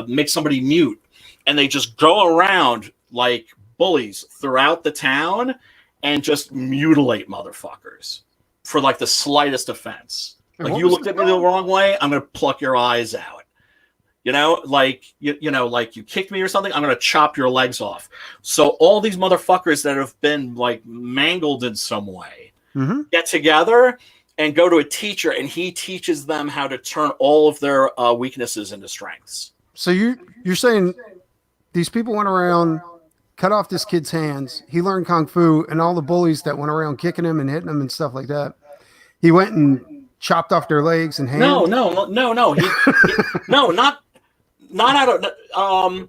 make somebody mute. And they just go around like bullies throughout the town and just mutilate motherfuckers for like the slightest offense. Like, you looked at me the wrong way, I'm gonna pluck your eyes out. Like you kicked me or something, I'm gonna chop your legs off. So all these motherfuckers that have been like mangled in some way get together and go to a teacher, and he teaches them how to turn all of their weaknesses into strengths. So you're saying these people went around, cut off this kid's hands. He learned kung fu, and all the bullies that went around kicking him and hitting him and stuff like that, he went and chopped off their legs and hands. No. Not out of.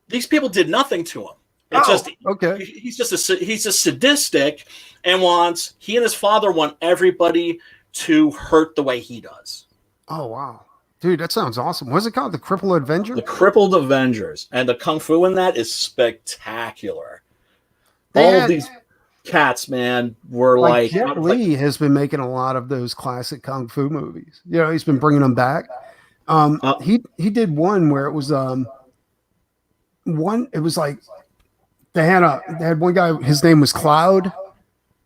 These people did nothing to him. It's okay. He's just sadistic, and he and his father want everybody to hurt the way he does. Oh wow. Dude, that sounds awesome. What's it called? The Crippled Avenger? The Crippled Avengers. And the kung fu in that is spectacular. All of these cats, man, were like Jet Li has been making a lot of those classic kung fu movies. He's been bringing them back. He did one where it was like they had one guy, his name was Cloud,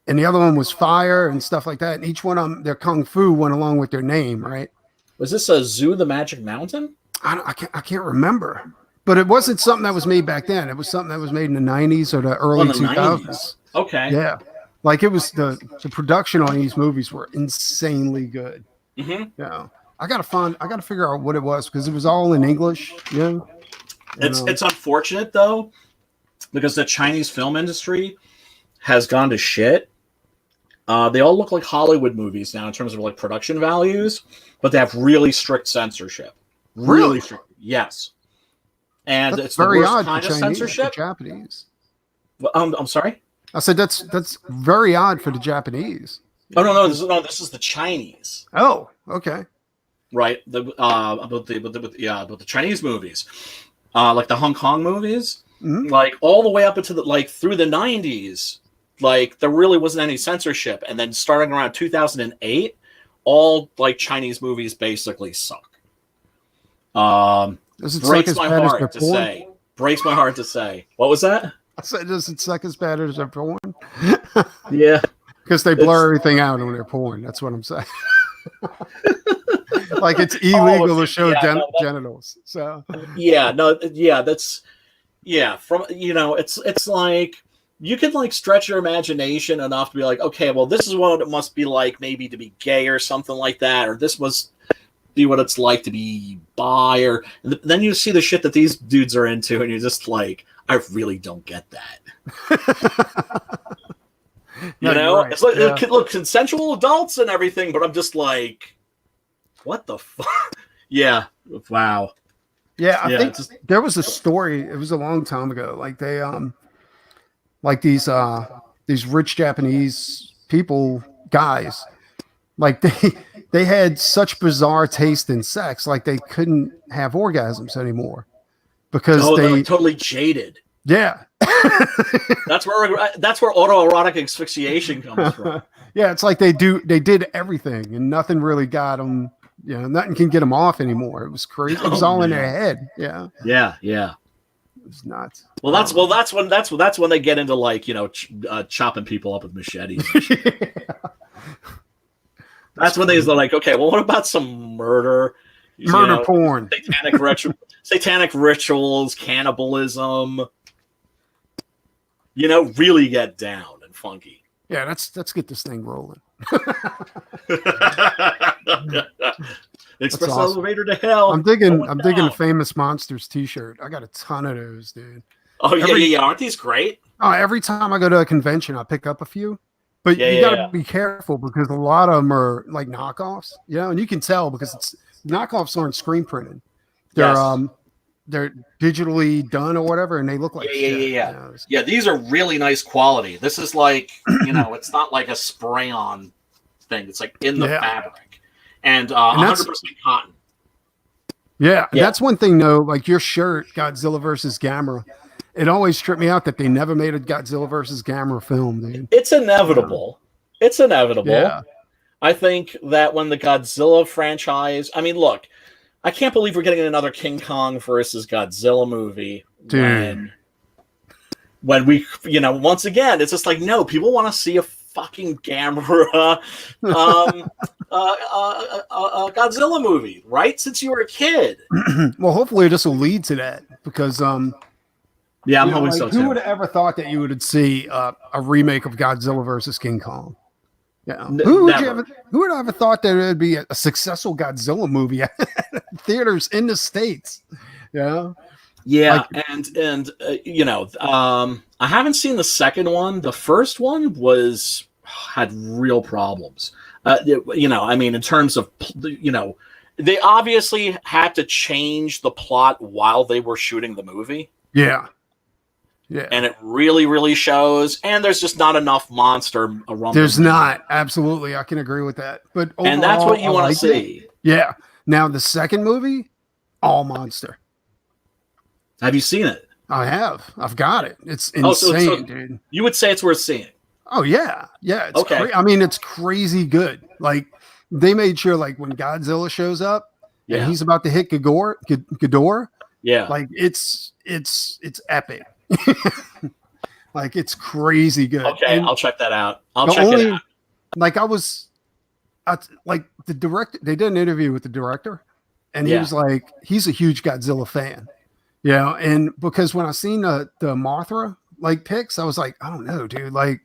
and the other one was Fire and stuff like that. And each one of them, their kung fu went along with their name, right? Was this a Zoo the Magic Mountain? I can't remember, but it wasn't something that was made back then. It was something that was made in the 90s or the early 2000s. 90s. Okay. Yeah, like it was the production on these movies were insanely good. Yeah, I gotta figure out what it was because it was all in English. Yeah, it's unfortunate though, because the Chinese film industry has gone to shit. They all look like Hollywood movies now in terms of like production values, but they have really strict censorship. Really strict, yes. And that's it's the very worst odd kind for of Chinese, censorship. for Japanese. I'm sorry. I said that's very odd for the Japanese. Oh no, this is the Chinese. Oh, okay. Right. About the Chinese movies, like the Hong Kong movies, like all the way up into through the 90s. Like there really wasn't any censorship, and then starting around 2008, all like Chinese movies basically suck. Breaks my heart to say. Breaks my heart to say. What was that? I said, does it suck as bad as their porn? Yeah, because they blur everything out on their porn. That's what I'm saying. Like it's illegal to show genitals. So that's from it's like. You could like stretch your imagination enough to be like, okay, well, this is what it must be like maybe to be gay or something like that, or this was, be what it's like to be bi, or then you see the shit that these dudes are into, and you're just like, I really don't get that. You know, right. It's like, look, consensual adults and everything, but I'm just like, what the fuck? Yeah, wow. Yeah, I think there was a story. It was a long time ago. Like they, like these rich Japanese people, guys, like they had such bizarre taste in sex, like they couldn't have orgasms anymore because they're like totally jaded. Yeah. that's where autoerotic asphyxiation comes from. Yeah, it's like they did everything and nothing really got them. You know, nothing can get them off anymore. It was crazy. It was all in their head. Yeah. Yeah. It was nuts. Well, that's when they get into like, you know, chopping people up with machetes. That's when they're like, okay, well, what about some murder? Porn, satanic rituals, cannibalism. You know, really get down and funky. Yeah, let's get this thing rolling. Express awesome. Elevator to hell. I'm digging a Famous Monsters t-shirt. I got a ton of those, dude. Oh, yeah. Aren't these great? Oh, every time I go to a convention, I pick up a few. But you got to be careful because a lot of them are like knockoffs, you know, and you can tell because knockoffs aren't screen printed. They're digitally done or whatever, and they look like shit. You know? Yeah, these are really nice quality. This is like, you know, it's not like a spray-on thing. It's like in the fabric. And 100% cotton. Yeah, that's one thing, though. Like your shirt, Godzilla versus Gamera, it always tripped me out that they never made a Godzilla versus Gamera film, dude. It's inevitable. It's inevitable. Yeah. I think that when the Godzilla franchise... I mean, look... I can't believe we're getting another King Kong versus Godzilla movie when we, you know, once again, it's just like, no, people want to see a fucking Gamera Godzilla movie, right? Since you were a kid. Well, hopefully this will lead to that because, I'm hoping so too. Who would have ever thought that you would see a remake of Godzilla versus King Kong? Yeah. Who would have ever thought that it would be a successful Godzilla movie at theaters in the States? Yeah. Yeah. Like, and you know, I haven't seen the second one. The first one had real problems. You know, I mean, in terms of, you know, they obviously had to change the plot while they were shooting the movie. Yeah. Yeah, and it really, really shows. And there's just not enough monster around. There's not. Absolutely, I can agree with that. But overall, and that's what you want to see. Yeah. Now the second movie, all monster. Have you seen it? I have. I've got it. It's insane, dude. You would say it's worth seeing. Oh yeah, yeah. It's I mean, it's crazy good. Like they made sure, like when Godzilla shows up, and he's about to hit Ghidorah. Yeah, like it's epic. Like it's crazy good. Okay, I'll check that out. I'll check it out. Like like the director, they did an interview with the director, and he was like, he's a huge Godzilla fan. Yeah, and because when I seen the Mothra like pics, I was like, I don't know, dude. Like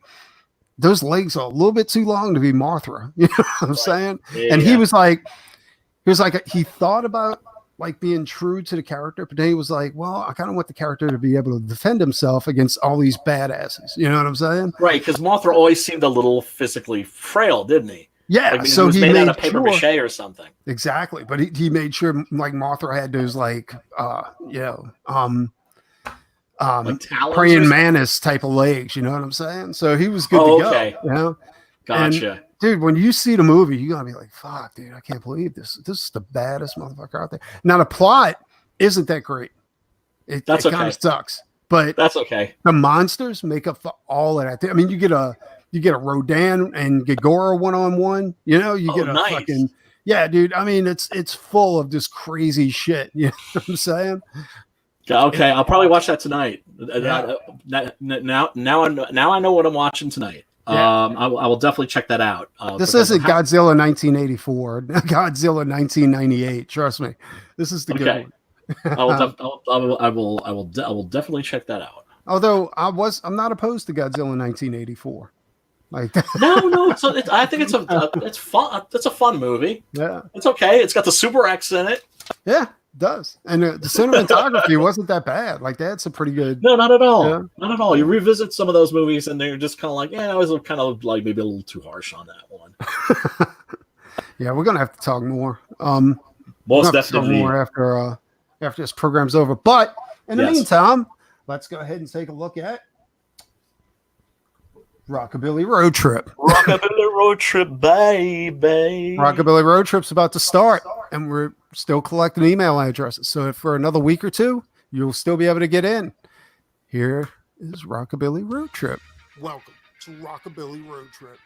those legs are a little bit too long to be Mothra. You know what I'm saying? Yeah, and he was like, he thought about like being true to the character, but then he was like, well, I kind of want the character to be able to defend himself against all these badasses. You know what I'm saying? Right, because Mothra always seemed a little physically frail, didn't he? Yeah, like, so he was made out of paper mache or something. Exactly, but he made sure like Mothra had those like like praying mantis type of legs. You know what I'm saying? So he was good to go. You know? Gotcha. And, dude, when you see the movie, you're going to be like, fuck, dude, I can't believe this. This is the baddest motherfucker out there. Now, the plot isn't that great. It kind of sucks. But that's okay. The monsters make up for all of that. I mean, you get a Rodan and Ghidorah one-on-one. You know, you get a fucking... Yeah, dude, I mean, it's full of this crazy shit. You know what I'm saying? Okay, I'll probably watch that tonight. Yeah. Now I know what I'm watching tonight. Yeah. I will definitely check that out. This isn't Godzilla 1984, Godzilla 1998. Trust me, this is the good one. I will definitely check that out. Although I'm not opposed to Godzilla 1984. Like No. I think it's fun. It's a fun movie. Yeah, it's okay. It's got the Super X in it. yeah, it does. And the cinematography wasn't that bad. Like that's a pretty good. No, not at all. Yeah. Not at all. You revisit some of those movies, and they're just kind of like, I was kind of like maybe a little too harsh on that one. Yeah, we're gonna have to talk more. Most definitely more after this program's over. But in the meantime, let's go ahead and take a look at Rockabilly Road Trip. Rockabilly Road Trip, baby. Rockabilly Road Trip's about to start, and we're still collecting email addresses. So for another week or two, you'll still be able to get in. Here is Rockabilly Road Trip. Welcome to Rockabilly Road Trip.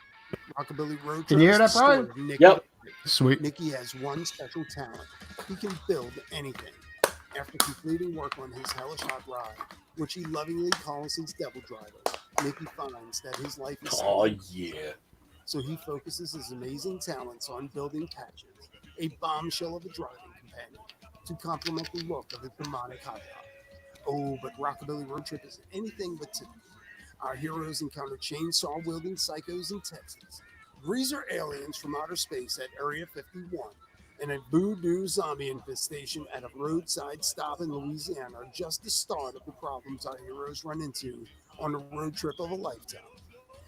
Rockabilly Road Trip. Can you hear that, Brian? Yep. Sweet. Nicky has one special talent. He can build anything. After completing work on his hellish hot rod, which he lovingly calls his devil driver, Nicky finds that his life is so he focuses his amazing talents on building patches, a bombshell of a driving companion, to complement the look of his demonic hot rod. Oh, but Rockabilly Road Trip isn't anything but typical. Our heroes encounter chainsaw-wielding psychos in Texas, greaser aliens from outer space at Area 51, and a voodoo zombie infestation at a roadside stop in Louisiana are just the start of the problems our heroes run into on the road trip of a lifetime.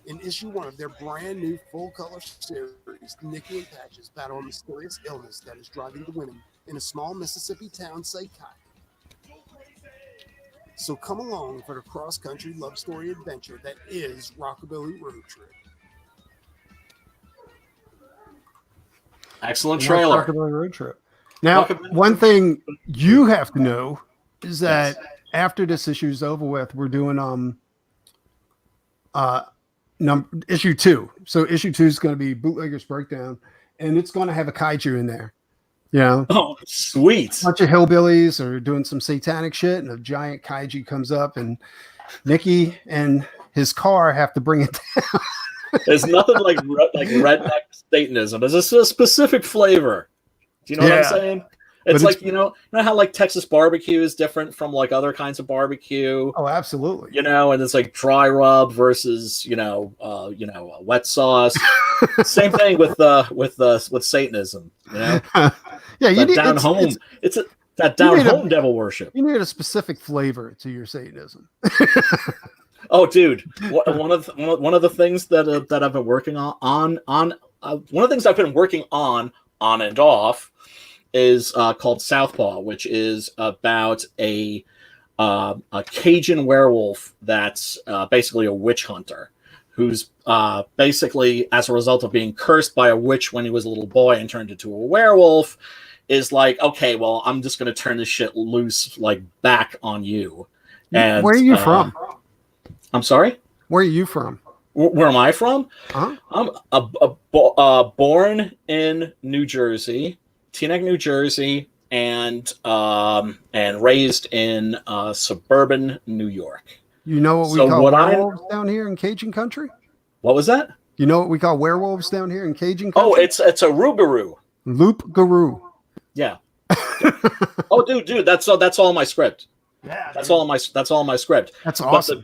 In issue 1 of their brand new full-color series, Nicky and Patches battle a mysterious illness that is driving the women in a small Mississippi town psychotic. So come along for the cross-country love story adventure that is Rockabilly Road Trip. Excellent trailer. Rockabilly Road Trip. Now, one thing you have to know is that after this issue is over with, we're doing issue 2. So issue 2 is going to be Bootlegger's Breakdown, and it's going to have a kaiju in there. Yeah. Oh, sweet. A bunch of hillbillies are doing some satanic shit, and a giant kaiju comes up, and Nicky and his car have to bring it down. There's nothing like redneck Satanism. There's a specific flavor. Do you know what I'm saying? It's like, you know how like Texas barbecue is different from like other kinds of barbecue. Oh, absolutely. You know, and it's like dry rub versus a wet sauce. Same thing with Satanism. You know, yeah, you need down home. It's that down home devil worship. You need a specific flavor to your Satanism. Oh, dude! One of the things that I've been working on one of the things I've been working on and off is called Southpaw, which is about a Cajun werewolf that's basically a witch hunter who's basically, as a result of being cursed by a witch when he was a little boy and turned into a werewolf, is like, okay, well, I'm just going to turn this shit loose, like, back on you. And where are you from? I'm sorry? Where are you from? Where am I from? Huh? I'm born in New Jersey, Teaneck, New Jersey, and raised in suburban New York. You know what we call werewolves down here in Cajun country? What was that? You know what we call werewolves down here in Cajun country? Oh, it's a rougarou. Loop-garou. Yeah. Oh, dude, that's all my script. Yeah, that's all my script. That's awesome.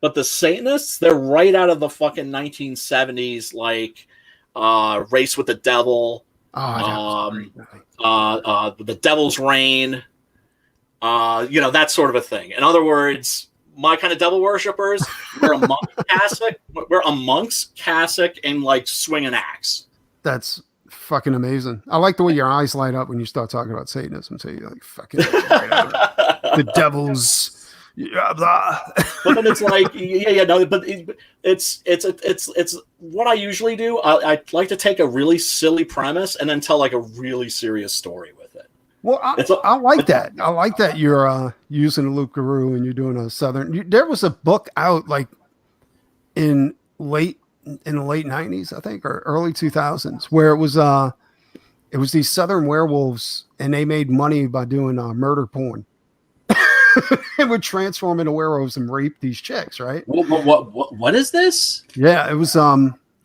But the Satanists, they're right out of the fucking 1970s, like Race with the Devil, The Devil's Reign, that sort of a thing. In other words, my kind of devil worshippers, we're a monk's cassock and like swing an axe. That's fucking amazing. I like the way your eyes light up when you start talking about Satanism. So you're like, fucking right out of the devil's. Yeah, blah. But then it's like, but it's what I usually do. I like to take a really silly premise and then tell like a really serious story with it. Well, I like that. I like that you're using a loop-garou and you're doing a southern. There was a book out like in the late 90s, I think, or early 2000s, where it was these southern werewolves and they made money by doing murder porn. It would transform into werewolves and rape these chicks, right? What is this? Yeah, it was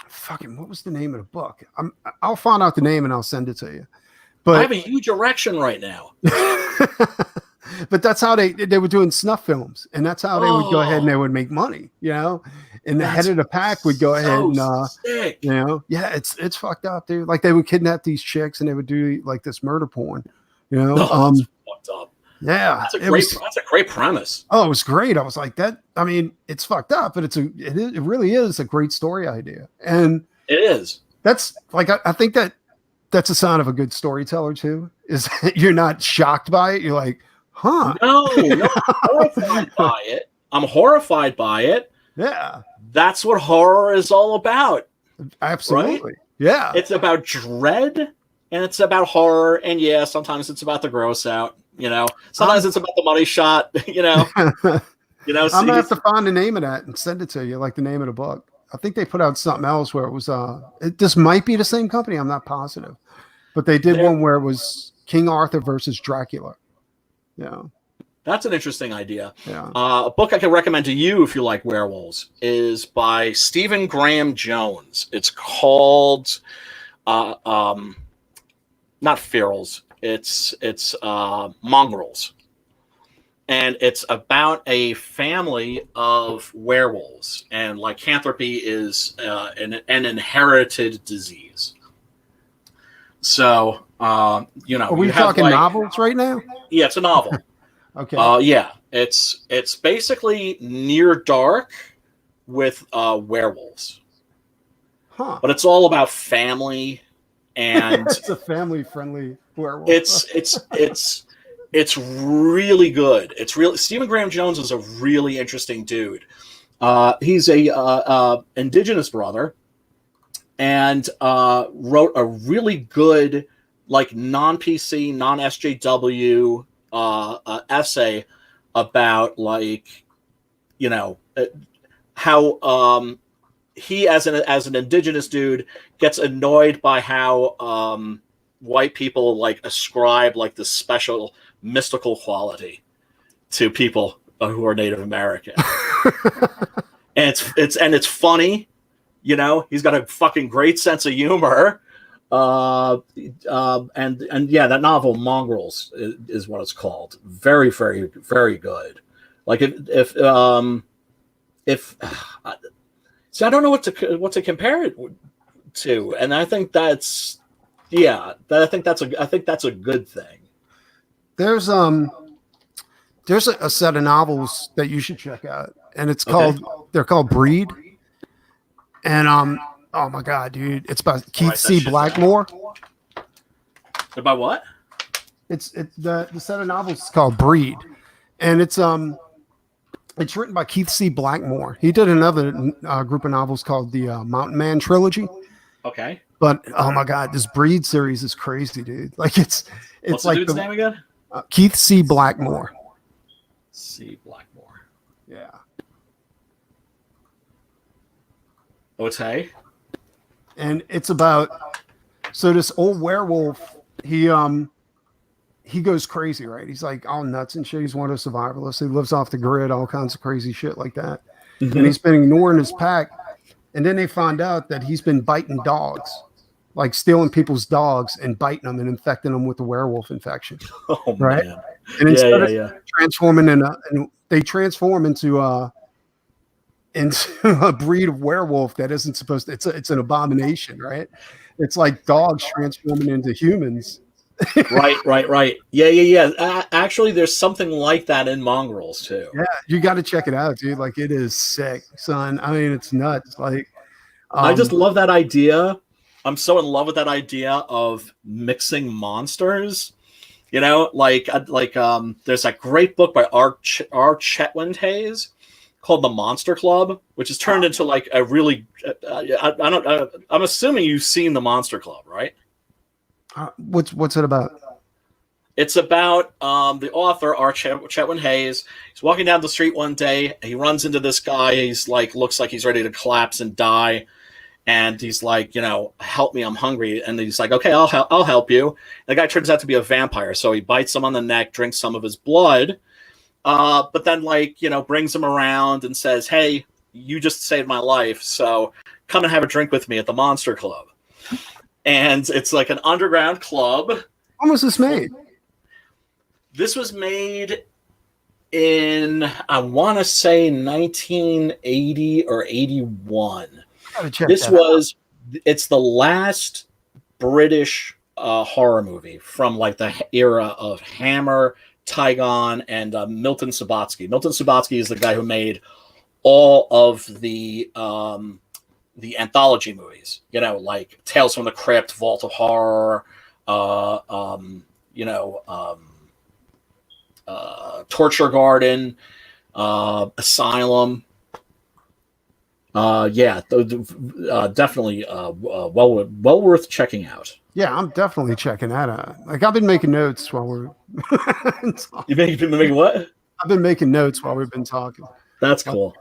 fucking, what was the name of the book? I'll find out the name and I'll send it to you. But I have a huge erection right now. But that's how they were doing snuff films, and that's how they would go ahead and they would make money, you know. And the head of the pack would go ahead and sick. you know, yeah, it's fucked up, dude. Like they would kidnap these chicks and they would do like this murder porn, you know. That's fucked up. Yeah, that's a great premise. Oh, it was great. I was like that. I mean, it's fucked up, but it really is a great story idea, and it is. That's like I think that's a sign of a good storyteller too. Is you're not shocked by it. You're like, huh? No, I'm horrified by it. I'm horrified by it. Yeah, that's what horror is all about. Absolutely. Right? Yeah, it's about dread and it's about horror, and yeah, sometimes it's about the gross out. You know, sometimes it's about the money shot. You know, I'm gonna have to find the name of that and send it to you, like the name of the book. I think they put out something else where it was. This might be the same company. I'm not positive, but they did one where it was King Arthur versus Dracula. Yeah, that's an interesting idea. Yeah, a book I can recommend to you if you like werewolves is by Stephen Graham Jones. It's called, not Ferals. It's Mongrels, and it's about a family of werewolves, and lycanthropy is an inherited disease. So you know, are we talking novels right now? Yeah, it's a novel. Okay. Yeah, it's basically near dark with werewolves, but it's all about family. And it's a family-friendly werewolf. It's really good. It's really Stephen Graham Jones is a really interesting dude. He's a indigenous brother, and wrote a really good non-PC, non-SJW essay about how he as an indigenous dude gets annoyed by how white people ascribe this special mystical quality to people who are Native American. And it's funny, you know, he's got a fucking great sense of humor. And yeah, that novel Mongrels is what it's called. Very, very, very good. See, I don't know what to compare it to, and I think that's I think that's a good thing. There's a set of novels that you should check out, and it's they're called Breed, and oh my god, dude, it's by Keith C. Blackmore. About what? The set of novels is called Breed, and it's written by Keith C. Blackmore. He did another group of novels called the Mountain Man trilogy. Okay. But oh my god, this Breed series is crazy, dude. It's what's like the dude's name again? Keith C. Blackmore. C. Blackmore. Yeah. Okay. And it's about this old werewolf. He goes crazy, right? He's all nuts and shit. He's one of the survivalists. He lives off the grid, all kinds of crazy shit like that. Mm-hmm. And he's been ignoring his pack. And then they find out that he's been biting dogs, stealing people's dogs and biting them and infecting them with the werewolf infection. Oh, right? Man. And instead of transforming they transform into a breed of werewolf that isn't supposed to. It's an abomination, right? It's like dogs transforming into humans. Right. Yeah. Actually, there's something like that in Mongrels too. Yeah, you got to check it out, dude. It is sick, son. I mean, it's nuts. I just love that idea. I'm so in love with that idea of mixing monsters. You know, there's that great book by R. Chetwynd Hayes called The Monster Club, which is turned into a really. I'm assuming you've seen The Monster Club, right? What's it about? It's about the author R. Chetwynd Hayes. He's walking down the street one day. And he runs into this guy. He's looks like he's ready to collapse and die. And he's help me, I'm hungry. And he's like, okay, I'll help you. And the guy turns out to be a vampire. So he bites him on the neck, drinks some of his blood, but then brings him around and says, hey, you just saved my life. So come and have a drink with me at the Monster Club. And it's an underground club. When was this made? This was made in, I want to say 1980 or 81. It's the last British horror movie from like the era of Hammer, Tygon, and Milton Subotsky. Milton Subotsky is the guy who made all of the anthology movies, like Tales from the Crypt, Vault of Horror, Torture Garden, Asylum. Definitely well worth checking out. Yeah, I'm definitely checking that out. Like, I've been making notes while we're You've been making what? I've been making notes while we've been talking. That's cool.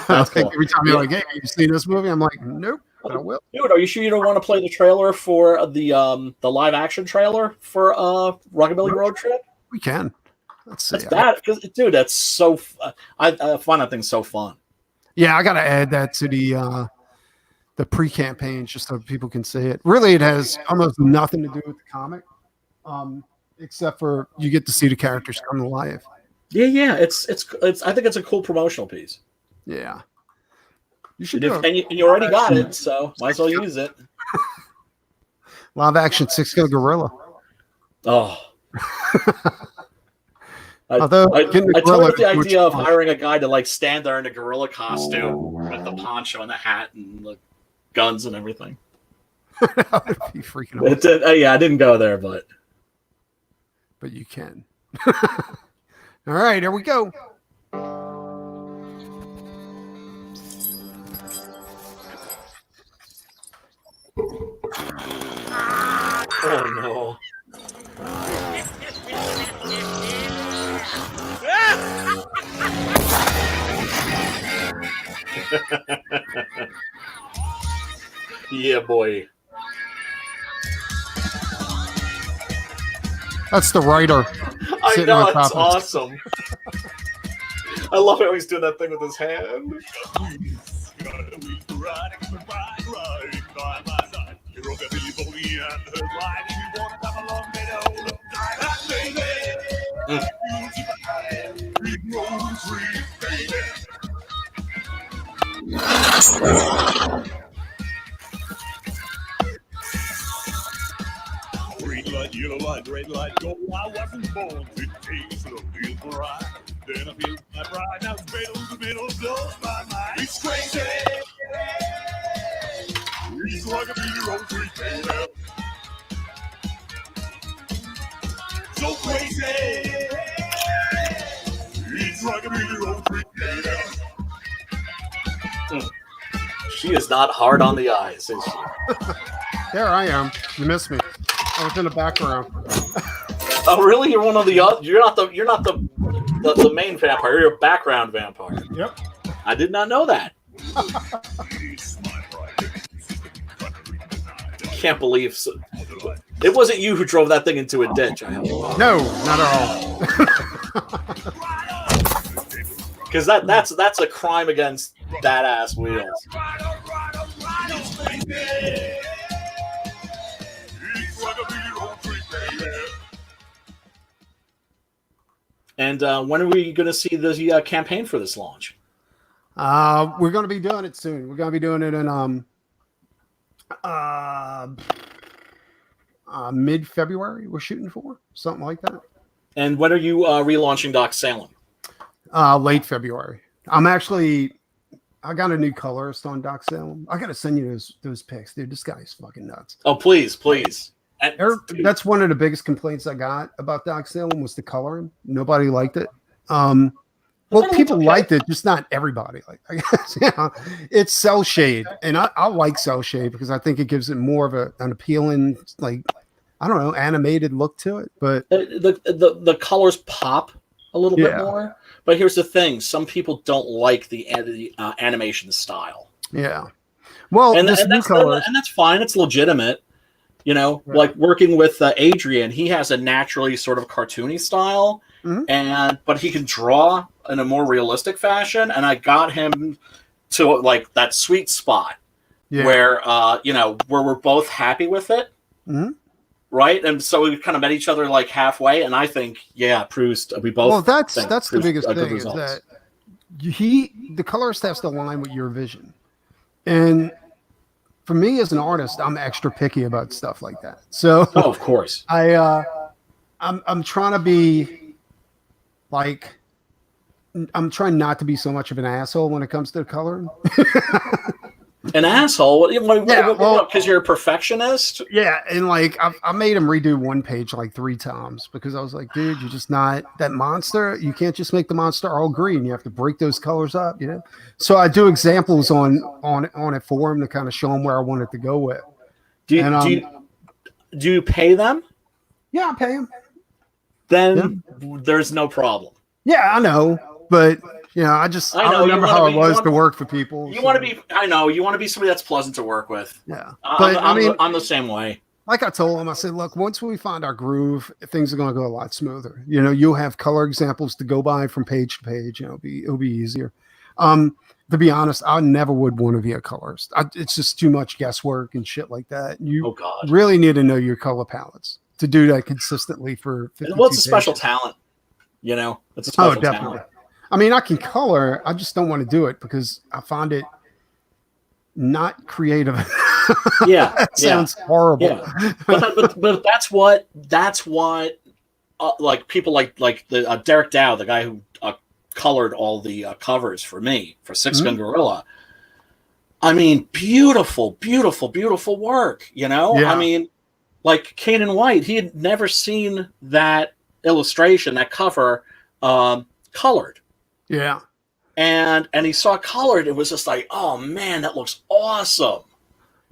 That's cool. Every time you're like, "Hey, you seen this movie?" I'm like, "Nope, but I will." Dude, are you sure you don't want to play the trailer for the live action trailer for Rockabilly Road Trip? We can. Let's see. That's bad, because dude, that's so. I find that thing so fun. Yeah, I got to add that to the pre-campaign just so people can see it. Really, it has almost nothing to do with the comic, except for you get to see the characters come to life. Yeah. It's. I think it's a cool promotional piece. Yeah. You should. And you already got it, so might as well use it. Live action 6-kill gorilla. Oh. I getting the told the idea of hiring a guy to like stand there in a gorilla costume with the poncho and the hat and the guns and everything. That would be freaking awesome. I didn't go there, but you can. All right, here we go. Oh no. Yeah, boy. That's the writer. I know, it's awesome. I love how he's doing that thing with his hand. Green light, yellow light, red light, go. I wasn't born to taste the real bride. Then I feel my pride. Now it's the middle blows my mind. It's crazy. It's like a beer on 3 baby. So crazy. It's like a beer on 3 baby. She is not hard on the eyes, is she? There I am. You missed me. I was in the background. Oh, really? You're one of the other. You're not the main vampire. You're a background vampire. Yep. I did not know that. Can't believe it wasn't you who drove that thing into a ditch. I hope. No, not at all. Because that's a crime against badass wheels. And when are we going to see the campaign for this launch? We're going to be doing it soon. We're going to be doing it in mid-February. We're shooting for something like that. And when are you relaunching Doc Salem? Late February. I got a new colorist on Doc Salem. I got to send you those pics, dude. This guy's fucking nuts. Oh, please. That's one of the biggest complaints I got about Doc Salem was the coloring. Nobody liked it. Well, people liked it, just not everybody. Like, I guess, it's cell shade, and I like cell shade because I think it gives it more of an appealing, like, I don't know, animated look to it. But the colors pop a little bit more. But here's the thing: some people don't like the animation style. Yeah. Well, and that's fine. It's legitimate. Like working with Adrian, he has a naturally sort of cartoony style, but he can draw in a more realistic fashion. And I got him to like that sweet spot where where we're both happy with it. right? And so we kind of met each other like halfway, and I think, yeah, Proust. We both. Well, that's think the biggest good thing is results. that the colorist has to align with your vision, and for me as an artist, I'm extra picky about stuff like that. So, Oh, of course. I'm trying to be like, I'm trying not to be so much of an asshole when it comes to coloring. An asshole? Yeah, well, because you're a perfectionist? Yeah, and like I made him redo one page like 3 times because I was like, dude, you're just not that monster. You can't just make the monster all green. You have to break those colors up, you know. So I do examples on it for him to kind of show him where I want it to go with. Do you pay them? Yeah, I pay him. Then there's no problem. Yeah, I know, but you know, I remember how it was to work for people. You want to be, I know, you want to be somebody that's pleasant to work with. Yeah, but I'm the same way. Like I told him, I said, look, once we find our groove, things are going to go a lot smoother. You know, you'll have color examples to go by from page to page. You know, it'll be easier. To be honest, I never would want to be a colorist. It's just too much guesswork and shit like that. You really need to know your color palettes to do that consistently for 52 Well, it's a special pages. talent. You know, it's a special talent. I mean, I can color. I just don't want to do it because I find it not creative. Yeah, That sounds horrible. Yeah. But that's what like people like the Derek Dow, the guy who colored all the covers for me for Six Gun Gorilla. I mean, beautiful, beautiful, beautiful work. You know, Yeah. I mean, like Kanan White, he had never seen that illustration, that cover colored. Yeah. And he saw it colored. It was just like, oh man, that looks awesome.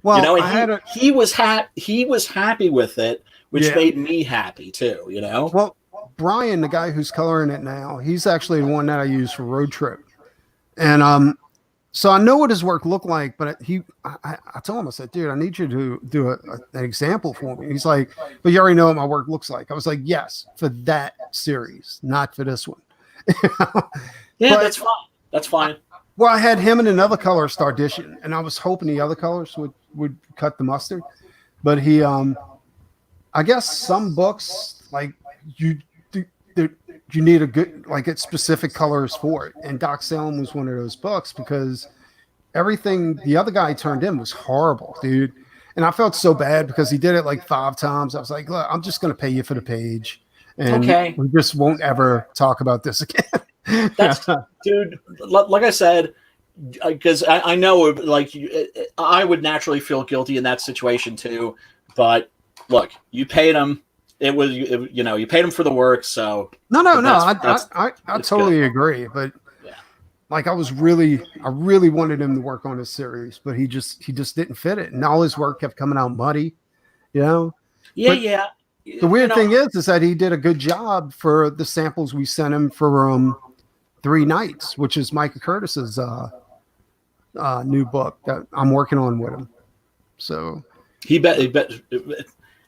Well, you know, and he was happy with it, which made me happy too. You know. Well, Brian, the guy who's coloring it now, he's actually the one that I use for Road Trip, and so I know what his work looked like. But I told him, I said, dude, I need you to do an example for me. He's like, but you already know what my work looks like. I was like, yes, for that series, not for this one. Yeah, that's fine. That's fine. Well, I had him and another colorist audition, and I was hoping the other colors would cut the mustard. But he, I guess some books, like you need a good, like it's specific colors for it. And Doc Salem was one of those books because everything the other guy turned in was horrible, dude. And I felt so bad because he did it like 5 times. I was like, look, I'm just going to pay you for the page. And we just won't ever talk about this again. That's, dude, like I said, because I know, like, I would naturally feel guilty in that situation too. But look, you paid him. It was, you know, you paid him for the work. So no. I totally agree. But like, I really wanted him to work on his series, but he just didn't fit it, and all his work kept coming out muddy. You know. Yeah. The weird thing is that he did a good job for the samples we sent him for 3 Nights, which is Micah Curtis's new book that I'm working on with him. So he bet,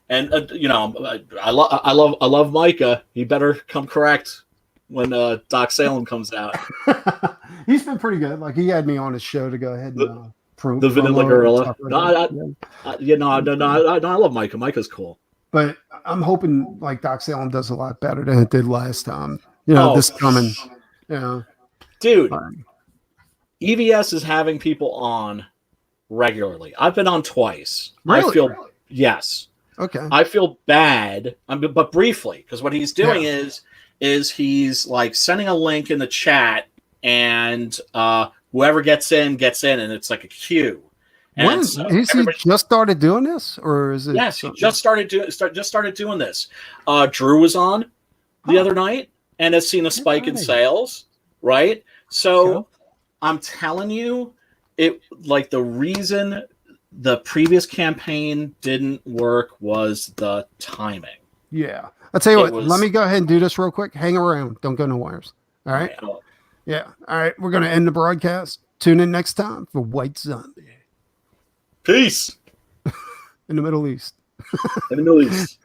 and you know, I love Micah. He better come correct when Doc Salem comes out. He's been pretty good. Like, he had me on his show to go ahead and prove the Vanilla Gorilla. I love Micah. Micah's cool. But I'm hoping like Doc Salem does a lot better than it did last time. You know, this coming. Yeah, dude. EVS is having people on regularly. I've been on twice. Really? Yes. Okay. I feel bad, but briefly, because what he's doing is he's like sending a link in the chat, and whoever gets in, and it's like a queue. And he just started doing this, or is it? Yes, he just started doing this. Drew was on the other night and has seen a spike in sales. Right, so I'm telling you, it like the reason the previous campaign didn't work was the timing. Yeah, I'll tell you what. Let me go ahead and do this real quick. Hang around. Don't go no wires. All right. Yeah. All right. We're gonna end the broadcast. Tune in next time for White Zombie. Peace. In the Middle East. In the Middle East.